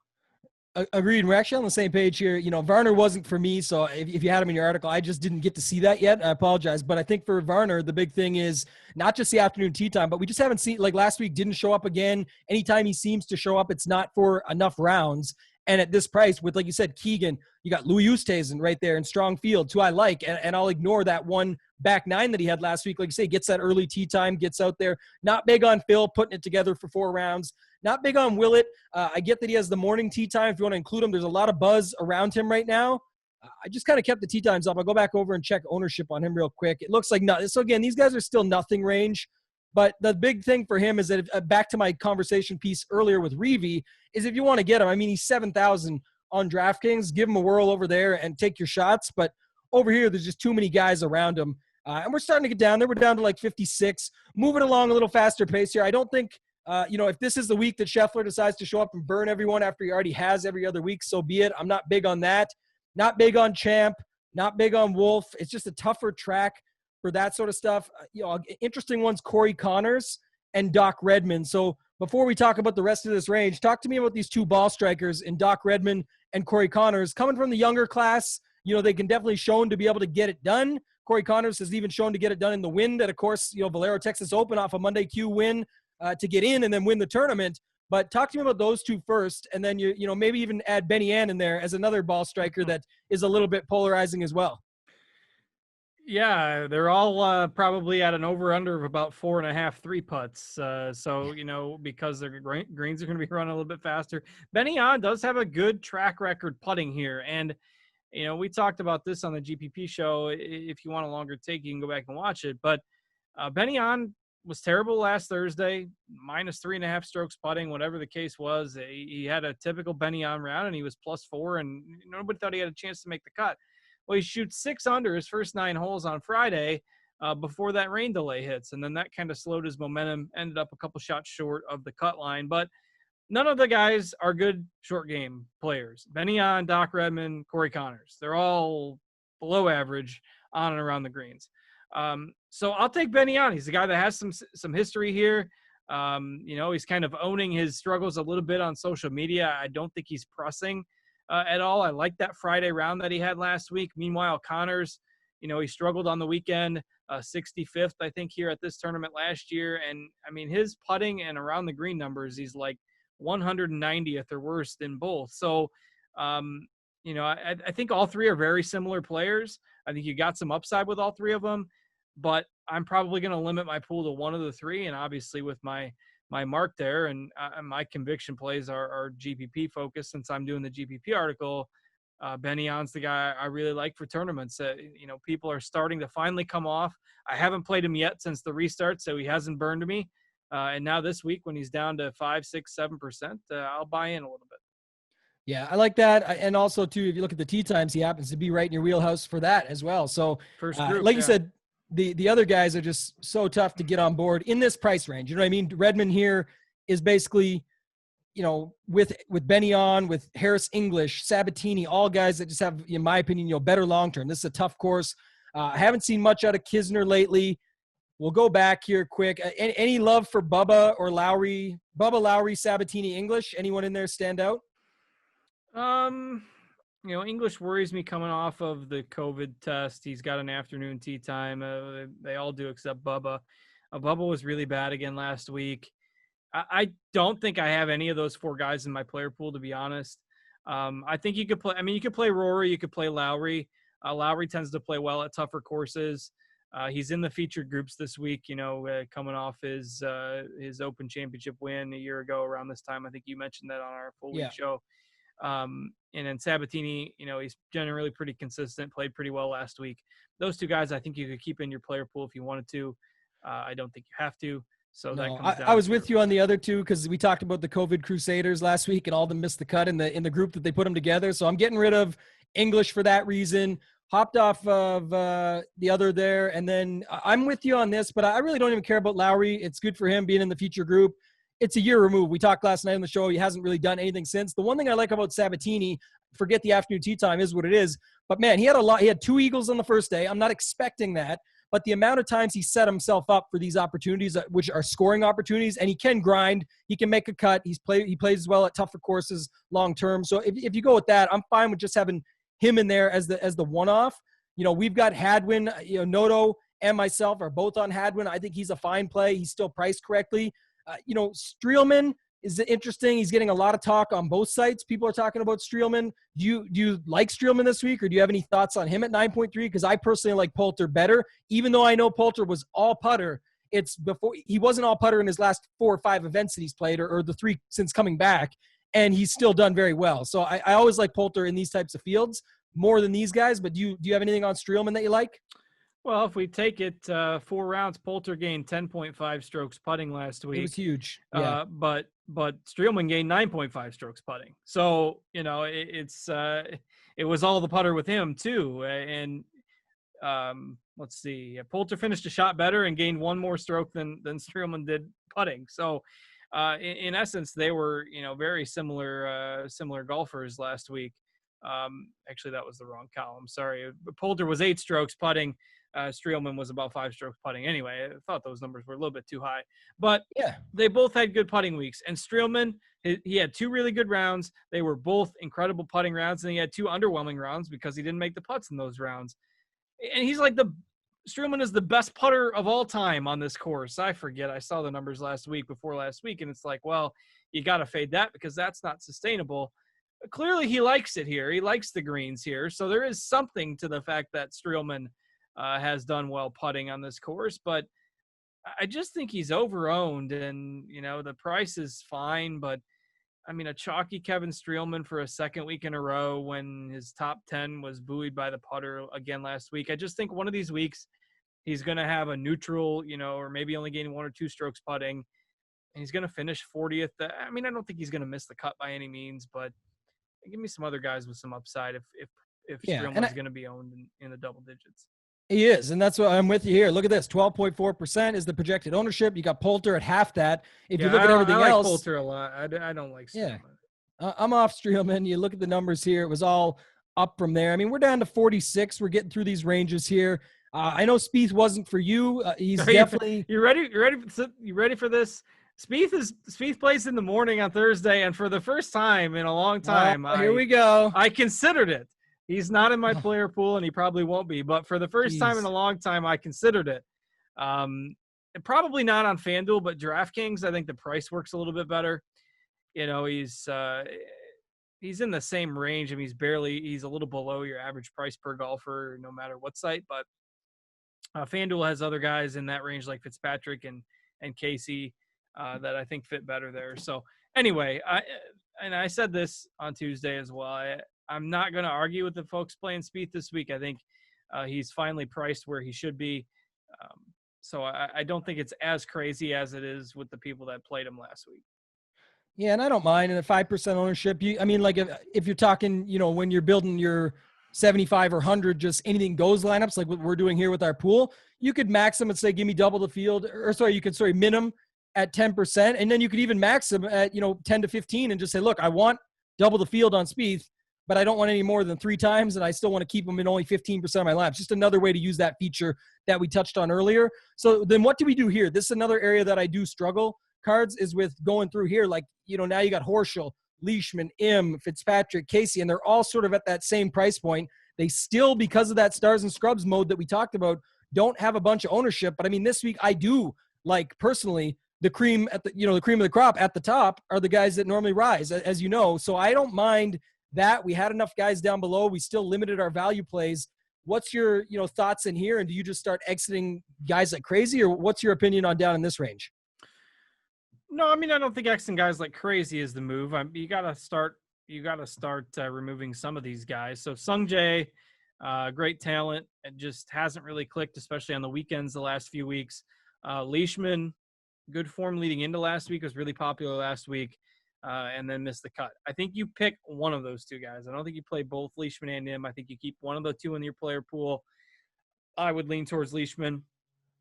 S1: Agreed. We're actually on the same page here. Varner wasn't for me, so if you had him in your article, I just didn't get to see that yet. I apologize. But I think for Varner, the big thing is not just the afternoon tee time, but we just haven't seen, like last week, didn't show up again. Anytime he seems to show up, it's not for enough rounds. And at this price, with, like you said, Keegan, you got Louis Oosthuizen right there in strong field, who I like. And I'll ignore that one back 9 that he had last week. Like you say, gets that early tee time, gets out there. Not big on Phil, putting it together for 4 rounds. Not big on Willett. I get that he has the morning tee time. If you want to include him, there's a lot of buzz around him right now. I just kind of kept the tee times up. I'll go back over and check ownership on him real quick. It looks like nothing. So, again, these guys are still nothing range. But the big thing for him is that back to my conversation piece earlier with Reeve is if you want to get him, I mean, he's 7,000 on DraftKings, give him a whirl over there and take your shots. But over here, there's just too many guys around him. And we're starting to get down there. We're down to like 56, moving along a little faster pace here. I don't think, if this is the week that Scheffler decides to show up and burn everyone after he already has every other week, so be it. I'm not big on that. Not big on Champ, not big on Wolf. It's just a tougher track for that sort of stuff. Interesting ones, Corey Connors and Doc Redman. So before we talk about the rest of this range, talk to me about these two ball strikers in Doc Redman and Corey Connors. Coming from the younger class, they can definitely shown to be able to get it done. Corey Connors has even shown to get it done in the wind at, of course, Valero Texas Open off a Monday Q win to get in and then win the tournament. But talk to me about those two first, and then maybe even add Benny Ann in there as another ball striker that is a little bit polarizing as well.
S2: Yeah, they're all probably at an over-under of about 4.5 3 putts. Because their greens are going to be running a little bit faster. Benny Ann does have a good track record putting here, and we talked about this on the GPP show. If you want a longer take, you can go back and watch it. But Benny Ann was terrible last Thursday, minus 3.5 strokes putting, whatever the case was. He had a typical Benny Ann round, and he was +4, and nobody thought he had a chance to make the cut. Well, he shoots 6 under his first 9 holes on Friday before that rain delay hits, and then that kind of slowed his momentum, ended up a couple shots short of the cut line. But none of the guys are good short game players. Benny Ann, Doc Redman, Corey Connors. They're all below average on and around the greens. So I'll take Benny Ann. He's a guy that has some history here. He's kind of owning his struggles a little bit on social media. I don't think he's pressing at all. I like that Friday round that he had last week. Meanwhile, Connors, he struggled on the weekend, 65th, I think, here at this tournament last year. And, I mean, his putting and around the green numbers, he's like 190th or worse than both. So, I think all three are very similar players. I think you got some upside with all three of them, but I'm probably going to limit my pool to one of the three. And obviously with my mark there and my conviction plays are GPP focused, since I'm doing the GPP article. Benny Ann's the guy I really like for tournaments. People are starting to finally come off. I haven't played him yet since the restart, so he hasn't burned me. And now this week when he's down to 5, 6, 7%, I'll buy in a little bit.
S1: Yeah, I like that. And also, too, if you look at the tee times, he happens to be right in your wheelhouse for that as well. So,
S2: first group,
S1: you said, the other guys are just so tough to get on board in this price range. You know what I mean? Redmond here is basically, with Benny Ann, with Harris English, Sabatini, all guys that just have, in my opinion, better long-term. This is a tough course. I haven't seen much out of Kisner lately. We'll go back here quick. Any love for Bubba or Lowry? Bubba, Lowry, Sabatini, English? Anyone in there stand out?
S2: English worries me coming off of the COVID test. He's got an afternoon tee time. They all do except Bubba. Bubba was really bad again last week. I don't think I have any of those 4 guys in my player pool, to be honest. I think you could play. I mean, you could play Rory. You could play Lowry. Lowry tends to play well at tougher courses. He's in the featured groups this week, coming off his Open Championship win a year ago around this time. I think you mentioned that on our full week show. And then Sabatini, he's generally pretty consistent, played pretty well last week. Those 2 guys, I think you could keep in your player pool if you wanted to. I don't think you have to. So
S1: no,
S2: that comes down.
S1: I was with you on the other 2 because we talked about the COVID Crusaders last week and all of them missed the cut in the group that they put them together. So I'm getting rid of English for that reason. Hopped off of the other there. And then I'm with you on this, but I really don't even care about Lowry. It's good for him being in the feature group. It's a year removed. We talked last night on the show. He hasn't really done anything since. The one thing I like about Sabatini, forget the afternoon tee time is what it is. But man, he had a lot. He had 2 eagles on the first day. I'm not expecting that. But the amount of times he set himself up for these opportunities, which are scoring opportunities, and he can grind, he can make a cut. He plays well at tougher courses long term. So if you go with that, I'm fine with just having him in there as the one-off. We've got Hadwin. Noto and myself are both on Hadwin. I think he's a fine play. He's still priced correctly. Streelman is interesting. He's getting a lot of talk on both sites. People are talking about Streelman. Do you like Streelman this week, or do you have any thoughts on him at 9.3? Because I personally like Poulter better, even though I know Poulter was all putter. It's before he wasn't all putter in his last 4 or 5 events that he's played, or the 3 since coming back, and he's still done very well. So I always like Poulter in these types of fields more than these guys. But do you have anything on Streelman that you like?
S2: Well, if we take it 4 rounds, Poulter gained 10.5 strokes putting last
S1: It was
S2: week.
S1: huge. Yeah.
S2: But Streelman gained 9.5 strokes putting. So, it was all the putter with him too. And let's see, Poulter finished a shot better and gained one more stroke than Streelman did putting. So, in essence, they were very similar golfers last week. Actually, that was the wrong column. Sorry, Poulter was 8 strokes putting. Streelman was about 5 strokes putting. Anyway, I thought those numbers were a little bit too high, but
S1: Yeah.
S2: they both had good putting weeks. And Streelman, he had 2 really good rounds. They were both incredible putting rounds, and he had 2 underwhelming rounds because he didn't make the putts in those rounds. And he's like Streelman is the best putter of all time on this course. I forget. I saw the numbers before last week, and it's like, well, you got to fade that because that's not sustainable. Clearly, he likes it here. He likes the greens here. So there is something to the fact that Streelman has done well putting on this course, but I just think he's over-owned, and, the price is fine, but I mean, a chalky Kevin Streelman for a second week in a row when his top 10 was buoyed by the putter again last week. I just think one of these weeks he's going to have a neutral, or maybe only gaining 1 or 2 strokes putting, and he's going to finish 40th. I mean, I don't think he's going to miss the cut by any means, but give me some other guys with some upside if Streelman's going to be owned in the double digits.
S1: He is, and that's what I'm with you here. Look at this: 12.4% is the projected ownership. You got Poulter at half that. If you look at everything else,
S2: Poulter a lot. I don't like Streelman.
S1: Yeah, I'm off Streelman. You look at the numbers here; it was all up from there. I mean, we're down to 46. We're getting through these ranges here. I know Spieth wasn't for you. He's definitely.
S2: You ready? You ready for this? Spieth plays in the morning on Thursday, and for the first time in a long time,
S1: here we go.
S2: I considered it. He's not in my player pool, and he probably won't be. But for the first time in a long time, I considered it. Probably not on FanDuel, but DraftKings, I think the price works a little bit better. He's in the same range. I mean, he's a little below your average price per golfer, no matter what site. But FanDuel has other guys in that range like Fitzpatrick and Casey that I think fit better there. So anyway, I said this on Tuesday as well. I'm not going to argue with the folks playing Spieth this week. I think he's finally priced where he should be. So I don't think it's as crazy as it is with the people that played him last week.
S1: Yeah, and I don't mind. And at 5% ownership, like if you're talking, when you're building your 75 or 100, just anything goes lineups like what we're doing here with our pool, you could max them and say, give me double the field, you could min them at 10%. And then you could even max them at, 10 to 15 and just say, look, I want double the field on Spieth, but I don't want any more than 3 times, and I still want to keep them in only 15% of my laps. Just another way to use that feature that we touched on earlier. So then what do we do here? This is another area that I do struggle, Cards, is with going through here. Like, now you got Horschel, Leishman, Fitzpatrick, Casey, and they're all sort of at that same price point. They still, because of that stars and scrubs mode that we talked about, don't have a bunch of ownership. But I mean, this week I do like personally the cream at the, the cream of the crop at the top are the guys that normally rise, as you know. So I don't mind that. We had enough guys down below. We still limited our value plays. What's your, thoughts in here? And do you just start exiting guys like crazy, or what's your opinion on down in this range?
S2: No, I mean, I don't think exiting guys like crazy is the move. You got to start removing some of these guys. So Sung Jae, great talent, and just hasn't really clicked, especially on the weekends the last few weeks. Leishman, good form leading into last week, was really popular last week, and then missed the cut. I think you pick one of those 2 guys. I don't think you play both Leishman and him. I think you keep one of the 2 in your player pool. I would lean towards Leishman.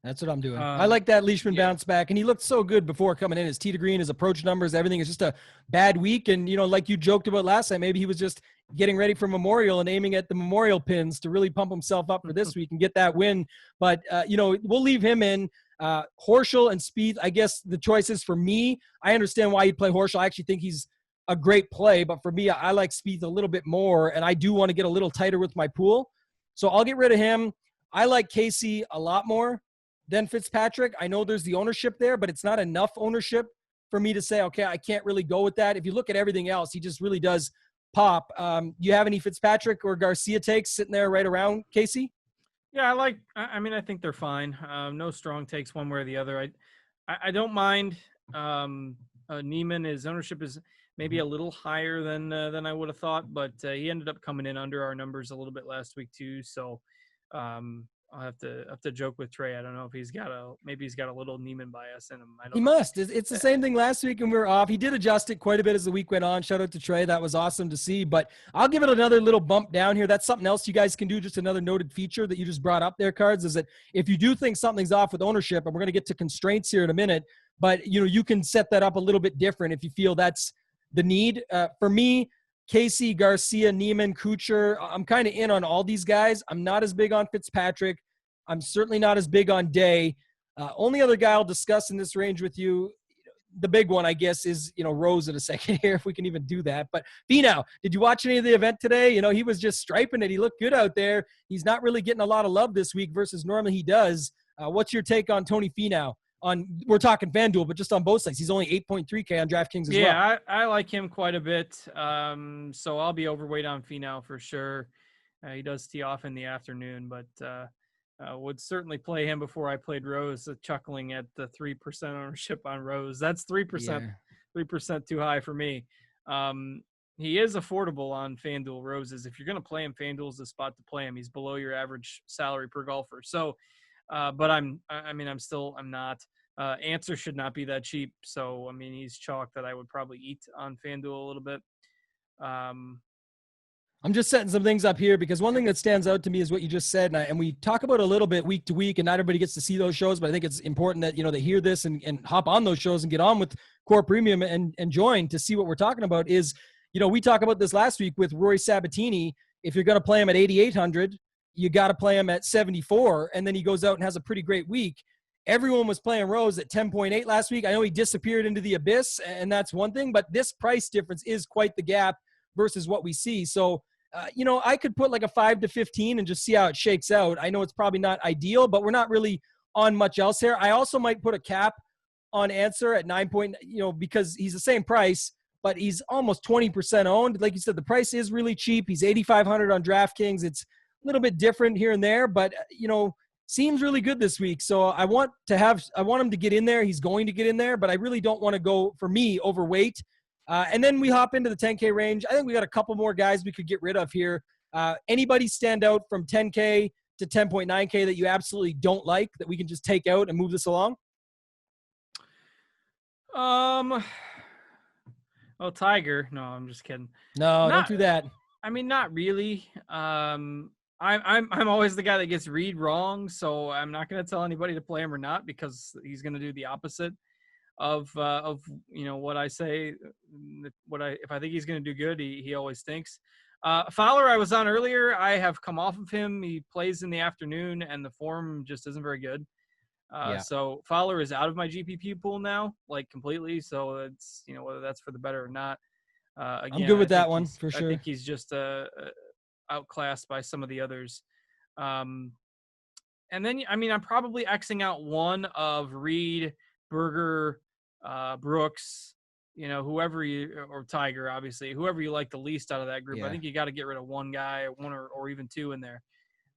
S1: That's what I'm doing. I like that Leishman bounce back, and he looked so good before coming in. His tee to green, his approach numbers, everything is just a bad week. And, like you joked about last time, maybe he was just getting ready for Memorial and aiming at the Memorial pins to really pump himself up for this week and get that win. But, we'll leave him in. Horschel and Spieth, I guess the choices for me, I understand why you'd play Horschel. I actually think he's a great play, but for me, I like Spieth a little bit more, and I do want to get a little tighter with my pool. So I'll get rid of him. I like Casey a lot more than Fitzpatrick. I know there's the ownership there, but it's not enough ownership for me to say, okay, I can't really go with that. If you look at everything else, he just really does pop. You have any Fitzpatrick or Garcia takes sitting there right around Casey?
S2: Yeah, I think they're fine. No strong takes one way or the other. I don't mind. Neiman, his ownership is maybe a little higher than I would have thought, but he ended up coming in under our numbers a little bit last week too. So I'll have to joke with Trey. I don't know if maybe he's got a little Neiman bias in him. I don't
S1: He
S2: know.
S1: must. It's the same thing last week when we were off. He did adjust it quite a bit as the week went on. Shout out to Trey. That was awesome to see. But I'll give it another little bump down here. That's something else you guys can do. Just another noted feature that you just brought up there, Cards, is that if you do think something's off with ownership, and we're going to get to constraints here in a minute, but you can set that up a little bit different if you feel that's the need. For me, Casey, Garcia, Neiman, Kuchar, I'm kind of in on all these guys. I'm not as big on Fitzpatrick. I'm certainly not as big on Day. Only other guy I'll discuss in this range with you, the big one, I guess, is, Rose in a second here, if we can even do that. But Finau, did you watch any of the event today? He was just striping it. He looked good out there. He's not really getting a lot of love this week versus normally he does. What's your take on Tony Finau? We're talking FanDuel, but just on both sides. He's only 8.3K on DraftKings as well.
S2: Yeah, I like him quite a bit. So I'll be overweight on Finau for sure. He does tee off in the afternoon, but would certainly play him before I played Rose, chuckling at the 3% ownership on Rose. That's 3% too high for me. He is affordable on FanDuel Roses. If you're going to play him, FanDuel's the spot to play him. He's below your average salary per golfer. So, but I'm not. Answer should not be that cheap. So, he's chalk that I would probably eat on FanDuel a little bit.
S1: I'm just setting some things up here because one thing that stands out to me is what you just said. And we talk about a little bit week to week, and not everybody gets to see those shows, but I think it's important that, they hear this and hop on those shows and get on with Core Premium and join to see what we're talking about is, we talked about this last week with Rory Sabatini. If you're going to play him at 8,800, you got to play him at 74. And then he goes out and has a pretty great week. Everyone was playing Rose at 10.8 last week. I know he disappeared into the abyss, and that's one thing, but this price difference is quite the gap versus what we see. So, I could put like a 5 to 15 and just see how it shakes out. I know it's probably not ideal, but we're not really on much else here. I also might put a cap on Answer at 9 because he's the same price, but he's almost 20% owned. Like you said, the price is really cheap. He's 8,500 on DraftKings. It's a little bit different here and there, but seems really good this week. So I want him to get in there. He's going to get in there, but I really don't want to go, for me, overweight. And then we hop into the 10K range. I think we got a couple more guys we could get rid of here. Anybody stand out from 10K to 10.9K that you absolutely don't like that we can just take out and move this along?
S2: Well, Tiger. No, I'm just kidding.
S1: No, don't do that.
S2: Not really. I'm always the guy that gets read wrong, so I'm not going to tell anybody to play him or not because he's going to do the opposite of what I say. If I think he's going to do good, he always thinks. Fowler, I was on earlier. I have come off of him. He plays in the afternoon, and the form just isn't very good. So Fowler is out of my GPP pool now, like completely. So it's whether that's for the better or not. Again,
S1: I'm good with that one for sure.
S2: I think he's just outclassed by some of the others. And then I'm probably Xing out one of Reed, Berger, Brooks, whoever or Tiger, obviously, whoever you like the least out of that group. I think you got to get rid of one guy, one or even two in there.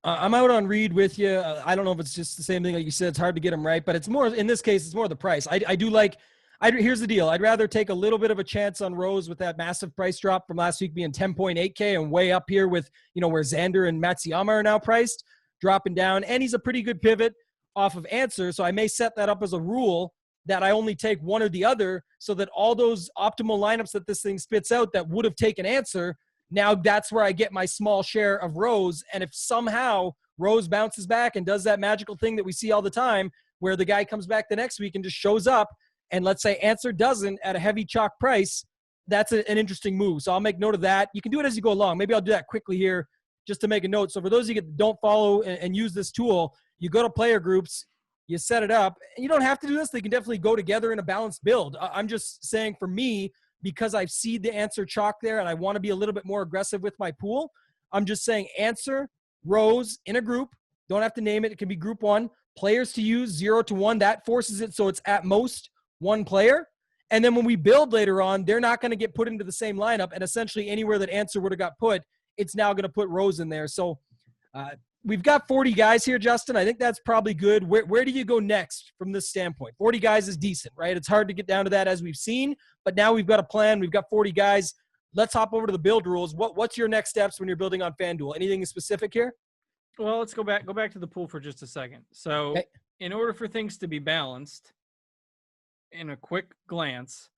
S1: I'm out on Reed with you. I don't know if it's just the same thing like you said. It's hard to get him right, but it's more in this case. It's more the price. Here's the deal. I'd rather take a little bit of a chance on Rose with that massive price drop from last week being 10.8K and way up here with where Xander and Matsuyama are now priced, dropping down, and he's a pretty good pivot off of Answer. So I may set that up as a rule that I only take one or the other so that all those optimal lineups that this thing spits out that would have taken Answer, now that's where I get my small share of Rose. And if somehow Rose bounces back and does that magical thing that we see all the time where the guy comes back the next week and just shows up, and let's say Answer doesn't at a heavy chalk price, that's an interesting move. So I'll make note of that. You can do it as you go along. Maybe I'll do that quickly here just to make a note. So for those of you that don't follow and use this tool, you go to player groups, you set it up. And you don't have to do this. They can definitely go together in a balanced build. I'm just saying for me, because I've seen the Answer chalk there and I want to be a little bit more aggressive with my pool, I'm just saying Answer, Rose in a group. Don't have to name it. It can be group one. Players to use 0 to 1. That forces it so it's at most one player. And then when we build later on, they're not going to get put into the same lineup. And essentially anywhere that Answer would have got put, it's now going to put Rose in there. So we've got 40 guys here, Justin. I think that's probably good. Where do you go next from this standpoint? 40 guys is decent, right? It's hard to get down to that as we've seen, but now we've got a plan. We've got 40 guys. Let's hop over to the build rules. What's your next steps when you're building on FanDuel? Anything specific here?
S2: Well, let's go back to the pool for just a second. So
S1: Okay.
S2: in order for things to be balanced, in a quick glance,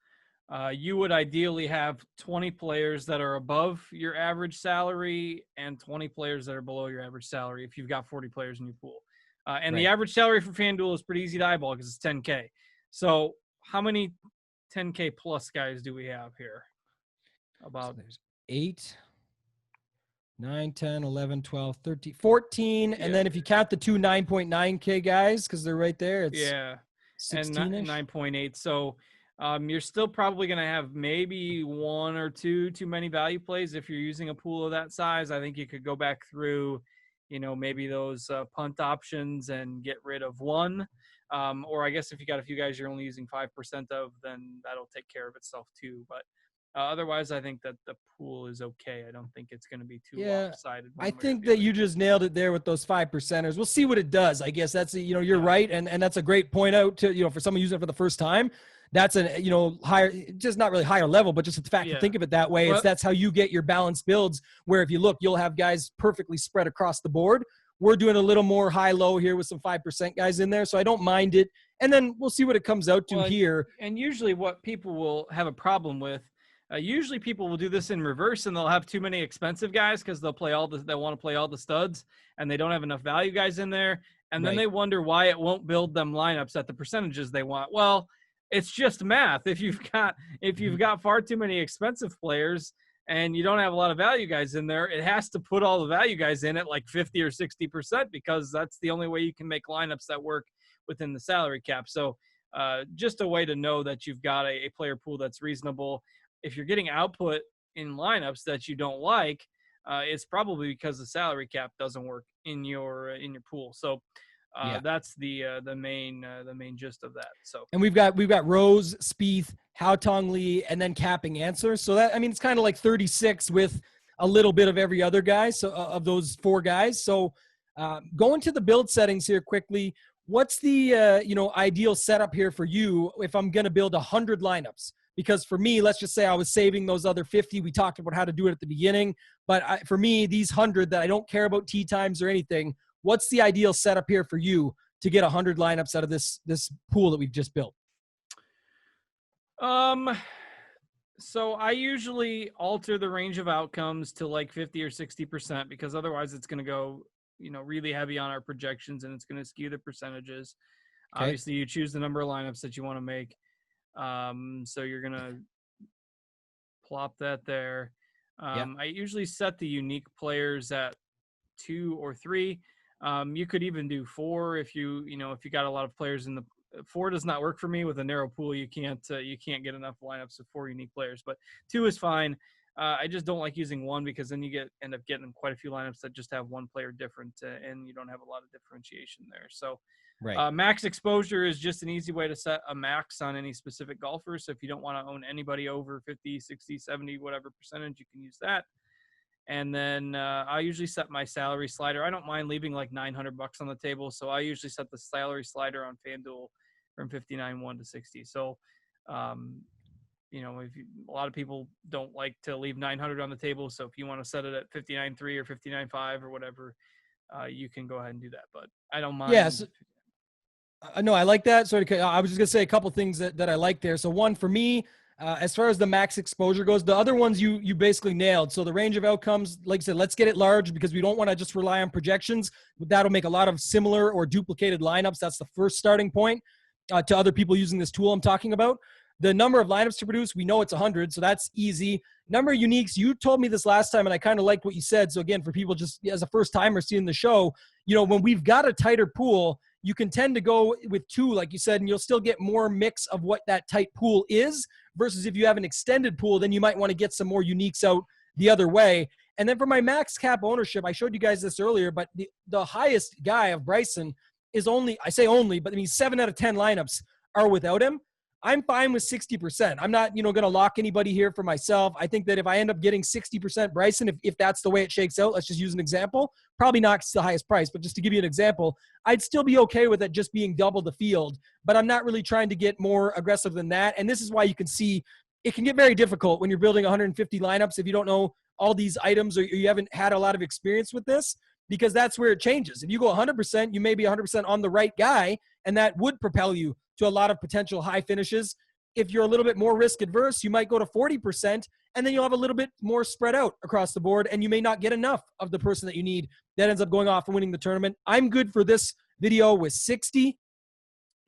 S2: you would ideally have 20 players that are above your average salary and 20 players that are below your average salary if you've got 40 players in your pool. And the
S1: Right.
S2: average salary for FanDuel is pretty easy to eyeball because it's 10K. So how many 10K plus guys do we have here?
S1: So
S2: About
S1: there's 8, 9, 10, 11, 12, 13, 14. And
S2: yeah,
S1: then if you count the two 9.9K guys, because they're right there, it's
S2: yeah, and
S1: 16-ish.
S2: 9.8. So you're still probably going to have maybe one or two too many value plays if you're using a pool of that size. I think you could go back through, maybe those punt options and get rid of one. Or I guess if you got a few guys you're only using 5% of, then that'll take care of itself too. But otherwise, I think that the pool is okay. I don't think it's going to be too
S1: Yeah.
S2: lopsided
S1: I
S2: one way or
S1: think
S2: the
S1: that
S2: other.
S1: you just nailed it there with those 5%ers. We'll see what it does. I guess that's, you're
S2: Yeah.
S1: right. And that's a great point out to, for someone using it for the first time. That's a, higher, just not really higher level, but just the fact to
S2: Yeah.
S1: think of it that way.
S2: Well-
S1: That's how you get your balanced builds, where if you look, you'll have guys perfectly spread across the board. We're doing a little more high-low here with some 5% guys in there. So I don't mind it. And then we'll see what it comes out to
S2: Well,
S1: here.
S2: And usually what people will have a problem with, usually people will do this in reverse and they'll have too many expensive guys because they want to play all the studs and they don't have enough value guys in there. And then
S1: Right.
S2: they wonder why it won't build them lineups at the percentages they want. Well, it's just math. If you've got far too many expensive players and you don't have a lot of value guys in there, it has to put all the value guys in at like 50 or 60% because that's the only way you can make lineups that work within the salary cap. So just a way to know that you've got a player pool that's reasonable. If you're getting output in lineups that you don't like, it's probably because the salary cap doesn't work in your pool. So
S1: Yeah.
S2: that's the main gist of that. So
S1: And we've got Rose, Spieth, Hao Tong Lee, and then capping answers. So that, I mean, it's kind of like 36 with a little bit of every other guy. So of those 4 guys. So going to the build settings here quickly. What's the ideal setup here for you if I'm going to build 100 lineups? Because for me, let's just say I was saving those other 50. We talked about how to do it at the beginning. But for me, these 100 that I don't care about tee times or anything, what's the ideal setup here for you to get 100 lineups out of this pool that we've just built?
S2: So I usually alter the range of outcomes to like 50 or 60% because otherwise it's going to go, really heavy on our projections and it's going to skew the percentages.
S1: Okay.
S2: Obviously, you choose the number of lineups that you want to make. So you're going to plop that there. I usually set the unique players at 2 or 3. You could even do 4 if you got a lot of players in the 4 does not work for me with a narrow pool. You can't get enough lineups of 4 unique players, but 2 is fine. I just don't like using 1 because then you end up getting quite a few lineups that just have 1 player different and you don't have a lot of differentiation there. So
S1: Right.
S2: max exposure is just an easy way to set a max on any specific golfer. So if you don't want to own anybody over 50, 60, 70, whatever percentage, you can use that. And then I usually set my salary slider. I don't mind leaving like $900 on the table. So I usually set the salary slider on FanDuel from 59.1 to 60. So, a lot of people don't like to leave 900 on the table. So if you want to set it at 59.3 or 59.5 or whatever, you can go ahead and do that. But I don't mind.
S1: Yes. No, I like that. So I was just gonna say a couple things that I like there. So one for me, as far as the max exposure goes, the other ones you basically nailed. So the range of outcomes, like I said, let's get it large because we don't want to just rely on projections. That'll make a lot of similar or duplicated lineups. That's the first starting point to other people using this tool I'm talking about. The number of lineups to produce, we know it's 100, so that's easy. Number of uniques, you told me this last time, and I kind of liked what you said. So again, for people just as a first timer seeing the show, when we've got a tighter pool, you can tend to go with 2, like you said, and you'll still get more mix of what that tight pool is versus if you have an extended pool, then you might want to get some more uniques out the other way. And then for my max cap ownership, I showed you guys this earlier, but the highest guy of Bryson is only, I say only, but I mean 7 out of 10 lineups are without him. I'm fine with 60%. I'm not, going to lock anybody here for myself. I think that if I end up getting 60% Bryson, if that's the way it shakes out, let's just use an example, probably not the highest price, but just to give you an example, I'd still be okay with it just being double the field, but I'm not really trying to get more aggressive than that. And this is why you can see it can get very difficult when you're building 150 lineups if you don't know all these items or you haven't had a lot of experience with this. because that's where it changes. If you go 100%, you may be 100% on the right guy, and that would propel you to a lot of potential high finishes. If you're a little bit more risk adverse, you might go to 40%, and then you'll have a little bit more spread out across the board, and you may not get enough of the person that you need that ends up going off and winning the tournament. I'm good for this video with 60.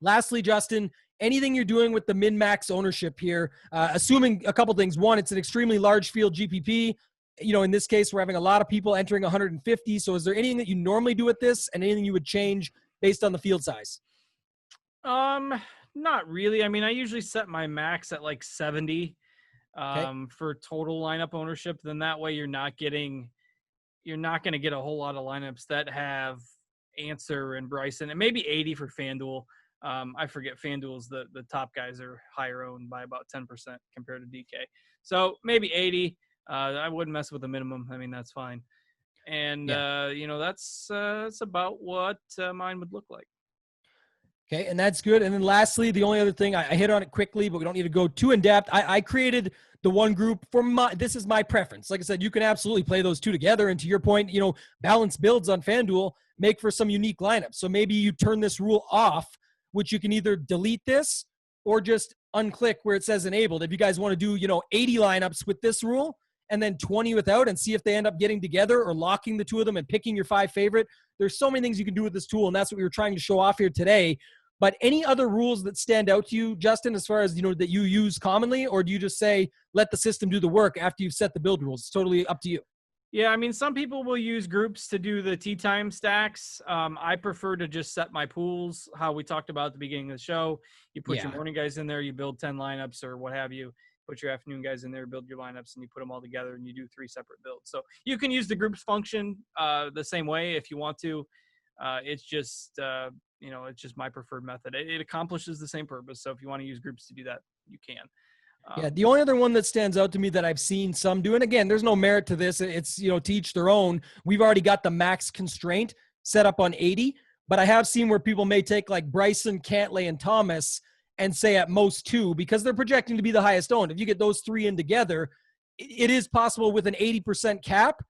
S1: Lastly, Justin, anything you're doing with the min-max ownership here, assuming a couple things. One, it's an extremely large field GPP. In this case, we're having a lot of people entering 150. So is there anything that you normally do with this and anything you would change based on the field size?
S2: Not really. I mean, I usually set my max at like 70 for total lineup ownership. Then that way you're not going to get a whole lot of lineups that have Answer and Bryson, and maybe 80 for FanDuel. I forget FanDuel's the top guys are higher owned by about 10% compared to DK. So maybe 80. I wouldn't mess with the minimum. I mean, that's fine. And, that's about what mine would look like.
S1: Okay, and that's good. And then lastly, the only other thing, I hit on it quickly, but we don't need to go too in depth. I created the one group for this is my preference. Like I said, you can absolutely play those two together. And to your point, balanced builds on FanDuel make for some unique lineups. So maybe you turn this rule off, which you can either delete this or just unclick where it says enabled. If you guys want to do, 80 lineups with this rule and then 20 without and see if they end up getting together or locking the two of them and picking your 5 favorite. There's so many things you can do with this tool, and that's what we were trying to show off here today. But any other rules that stand out to you, Justin, as far as, that you use commonly, or do you just say, let the system do the work after you've set the build rules? It's totally up to you.
S2: Yeah, I mean, some people will use groups to do the tee time stacks. I prefer to just set my pools, how we talked about at the beginning of the show. You put your morning guys in there, you build 10 lineups or what have you. Put your afternoon guys in there, build your lineups, and you put them all together, and you do 3 separate builds. So you can use the groups function the same way if you want to. It's just it's just my preferred method. It accomplishes the same purpose. So if you want to use groups to do that, you can.
S1: The only other one that stands out to me that I've seen some do, and again, there's no merit to this. It's, to each their own. We've already got the max constraint set up on 80, but I have seen where people may take like Bryson, Cantlay, and Thomas and say at most 2 because they're projecting to be the highest owned. If you get those 3 in together, it is possible with an 80% cap.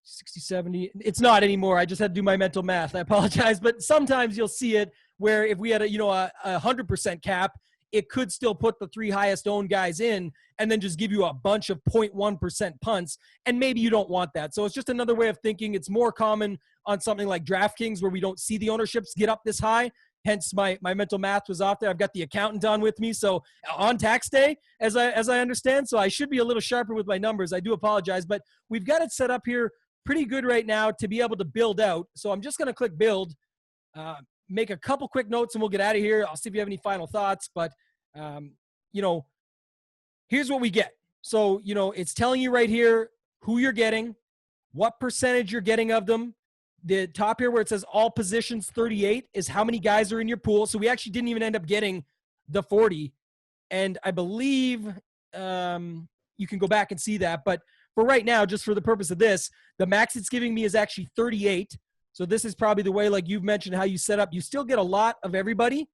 S1: 60, 70. It's not anymore. I just had to do my mental math. I apologize. But sometimes you'll see it where if we had a 100% cap, it could still put the 3 highest owned guys in and then just give you a bunch of 0.1% punts. And maybe you don't want that. So it's just another way of thinking. It's more common on something like DraftKings where we don't see the ownerships get up this high. Hence my mental math was off there. I've got the accountant on with me. So on tax day, as I understand, so I should be a little sharper with my numbers. I do apologize, but we've got it set up here pretty good right now to be able to build out. So I'm just going to click build, make a couple quick notes, and we'll get out of here. I'll see if you have any final thoughts, but here's what we get. So, it's telling you right here who you're getting, what percentage you're getting of them. The top here where it says all positions 38 is how many guys are in your pool. So we actually didn't even end up getting the 40. And I believe you can go back and see that. But for right now, just for the purpose of this, the max it's giving me is actually 38. So this is probably the way, like you've mentioned, how you set up. You still get a lot of everybody.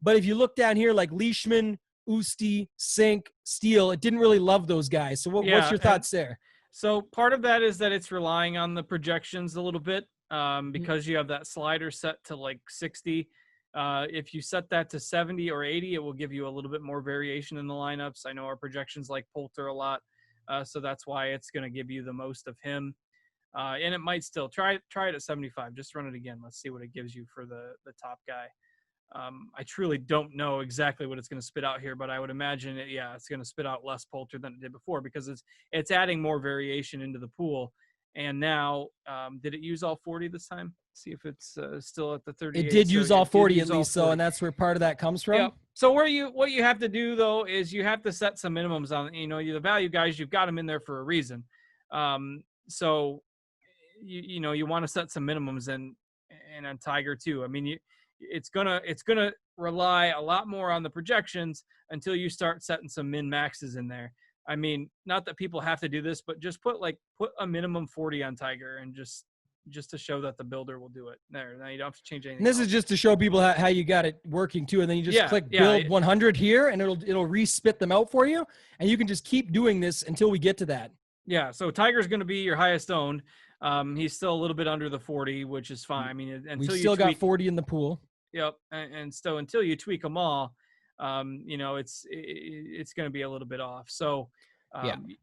S1: But if you look down here, like Leishman, Usti, Sink, Steele, it didn't really love those guys. So what's your thoughts there?
S2: So part of that is that it's relying on the projections a little bit because you have that slider set to like 60. If you set that to 70 or 80, it will give you a little bit more variation in the lineups. I know our projections like Poulter a lot, so that's why it's going to give you the most of him. And it might still try it at 75. Just run it again. Let's see what it gives you for the top guy. I truly don't know exactly what it's going to spit out here, but I would imagine it's going to spit out less Poulter than it did before because it's adding more variation into the pool. And now, did it use all 40 this time? See if it's still at the 38.
S1: It did use all 40 at least, so, and that's where part of that comes from.
S2: Yeah. So what you have to do though is you have to set some minimums on. The value guys, you've got them in there for a reason. So you want to set some minimums and on Tiger too. I mean, it's gonna rely a lot more on the projections until you start setting some min maxes in there. I mean, not that people have to do this, but just put a minimum 40 on Tiger and just to show that the builder will do it. There, now you don't have to change anything.
S1: And this is just to show people how you got it working too, and then you just click build 100 here, and it'll re-spit them out for you, and you can just keep doing this until we get to that.
S2: Yeah, so Tiger's going to be your highest owned. He's still a little bit under the 40, which is fine. I mean,
S1: We've
S2: until you
S1: still got
S2: tweak,
S1: 40 in the pool.
S2: yep, and so until you tweak them all, it's going to be a little bit off. So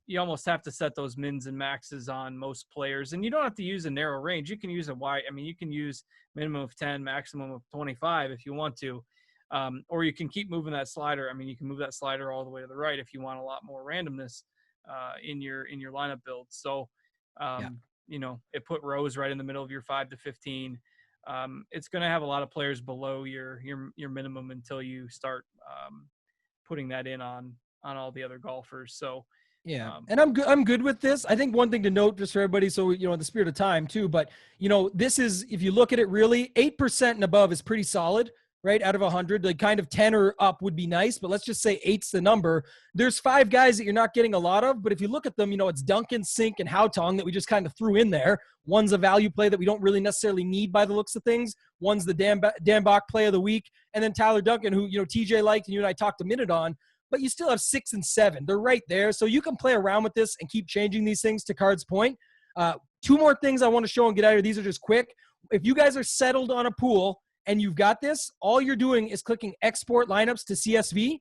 S2: you almost have to set those mins and maxes on most players, and you don't have to use a narrow range. You can use a wide. I mean, you can use minimum of 10, maximum of 25 if you want to, or you can keep moving that slider. I mean, you can move that slider all the way to the right if you want a lot more randomness in your lineup build. So, it put Rose right in the middle of your 5 to 15. It's going to have a lot of players below your minimum until you start putting that in on all the other golfers. So
S1: and I'm good with this. I think one thing to note just for everybody, so in the spirit of time too, but this is, if you look at it really, 8% and above is pretty solid, right? Out of 100, like kind of 10 or up would be nice, but let's just say 8's the number. There's 5 guys that you're not getting a lot of, but if you look at them, it's Duncan, Sink, and Haotong that we just kind of threw in there. One's a value play that we don't really necessarily need by the looks of things. One's the Dan Bach play of the week, and then Tyler Duncan, who TJ liked and you and I talked a minute on. But you still have 6 and 7. They're right there. So you can play around with this and keep changing these things to Card's point. 2 more things I want to show and get out of here. These are just quick. If you guys are settled on a pool and you've got this, all you're doing is clicking export lineups to CSV.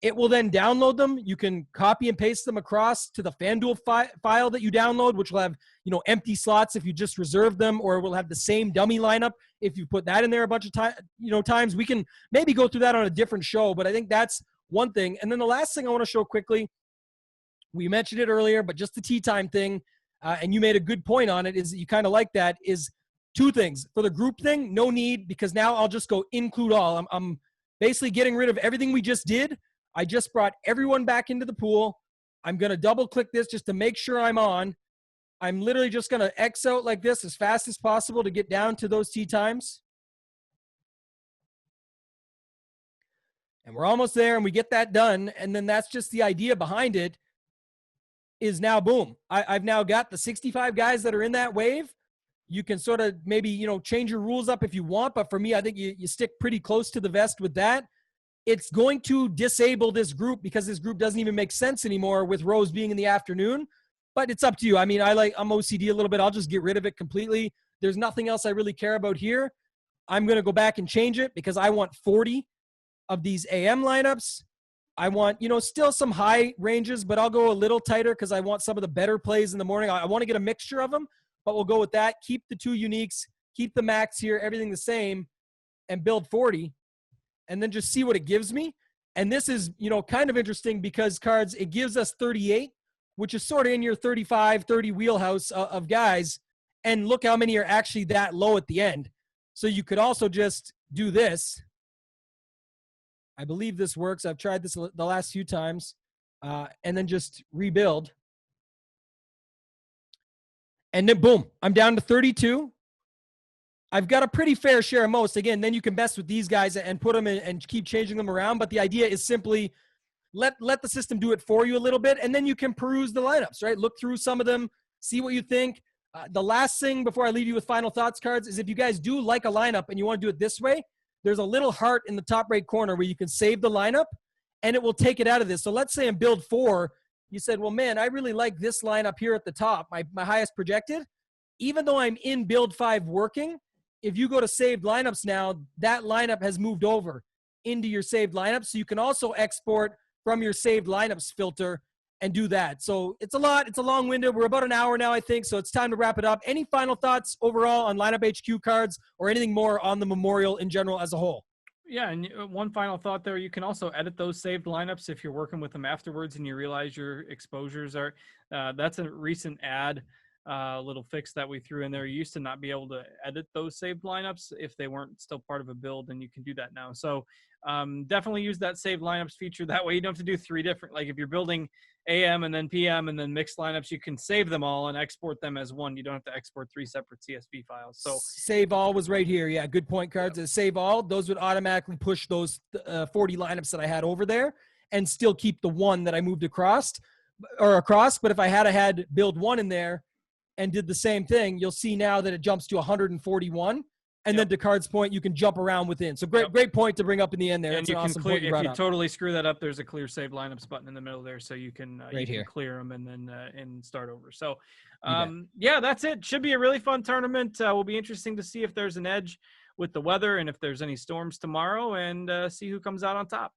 S1: It will then download them. You can copy and paste them across to the FanDuel file that you download, which will have, empty slots if you just reserve them, or it will have the same dummy lineup if you put that in there a bunch of times. We can maybe go through that on a different show, but I think that's one thing. And then the last thing I want to show quickly, we mentioned it earlier, but just the tee time thing, and you made a good point on it, is that you kind of like that, is 2 things. For the group thing, no need, because now I'll just go include all. I'm basically getting rid of everything we just did. I just brought everyone back into the pool. I'm going to double click this just to make sure I'm on. I'm literally just going to X out like this as fast as possible to get down to those tee times. And we're almost there, and we get that done. And then that's just the idea behind it, is now, boom. I've now got the 65 guys that are in that wave. You can sort of maybe, change your rules up if you want. But for me, I think you stick pretty close to the vest with that. It's going to disable this group because this group doesn't even make sense anymore with Rose being in the afternoon. But it's up to you. I mean, I'm OCD a little bit. I'll just get rid of it completely. There's nothing else I really care about here. I'm going to go back and change it because I want 40 of these AM lineups. I want, still some high ranges, but I'll go a little tighter because I want some of the better plays in the morning. I want to get a mixture of them, but we'll go with that. Keep the 2 uniques, keep the max here, everything the same, and build 40, and then just see what it gives me. And this is, kind of interesting because Cards, it gives us 38, which is sort of in your 35, 30 wheelhouse of guys. And look how many are actually that low at the end. So you could also just do this. I believe this works. I've tried this the last few times. And then just rebuild. And then, boom, I'm down to 32. I've got a pretty fair share of most. Again, then you can mess with these guys and put them in and keep changing them around. But the idea is simply let the system do it for you a little bit, and then you can peruse the lineups, right? Look through some of them, see what you think. The last thing before I leave you with final thoughts, Cards, is if you guys do like a lineup and you want to do it this way, there's a little heart in the top right corner where you can save the lineup, and it will take it out of this. So let's say in build 4, you said, well, man, I really like this lineup here at the top, my highest projected. Even though I'm in build 5 working, if you go to saved lineups now, that lineup has moved over into your saved lineups. So you can also export from your saved lineups filter and do that. So it's a lot. It's a long window. We're about an hour now, I think. So it's time to wrap it up. Any final thoughts overall on LineupHQ Cards or anything more on the Memorial in general as a whole?
S2: Yeah, and one final thought there, you can also edit those saved lineups if you're working with them afterwards and you realize your exposures are, that's a recent little fix that we threw in there. You used to not be able to edit those saved lineups if they weren't still part of a build, and you can do that now. So definitely use that saved lineups feature. That way you don't have to do 3 different, like if you're building AM and then PM and then mixed lineups, you can save them all and export them as one. You don't have to export 3 separate CSV files. So
S1: save all was right here. Yeah, good point, Cards. Yep. Save all, those would automatically push those 40 lineups that I had over there and still keep the one that I moved across. But if I had build 1 in there and did the same thing, you'll see now that it jumps to 141. And then to Card's point, you can jump around within. So great point to bring up in the end there.
S2: And
S1: That's
S2: you
S1: an
S2: can
S1: awesome
S2: clear,
S1: point you
S2: if
S1: brought
S2: you
S1: up.
S2: totally screw that up, there's a clear save lineups button in the middle there, so you can
S1: here.
S2: clear them and then and start over. So yeah, that's it. Should be a really fun tournament. Will be interesting to see if there's an edge with the weather and if there's any storms tomorrow, and see who comes out on top.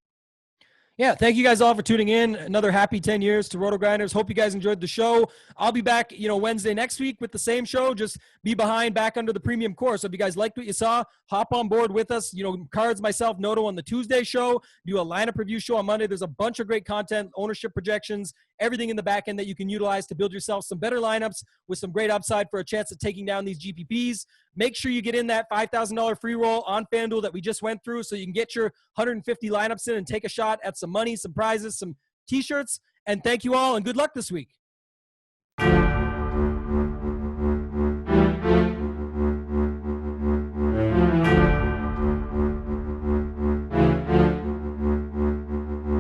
S1: Yeah, thank you guys all for tuning in. Another happy 10 years to RotoGrinders. Hope you guys enjoyed the show. I'll be back, Wednesday next week with the same show. Just be behind back under the premium course. So if you guys liked what you saw, hop on board with us. Cards, myself, Noto on the Tuesday show. Do a lineup review show on Monday. There's a bunch of great content, ownership projections, everything in the back end that you can utilize to build yourself some better lineups with some great upside for a chance at taking down these GPPs. Make sure you get in that $5,000 free roll on FanDuel that we just went through so you can get your 150 lineups in and take a shot at some money, some prizes, some t-shirts. And thank you all and good luck this week.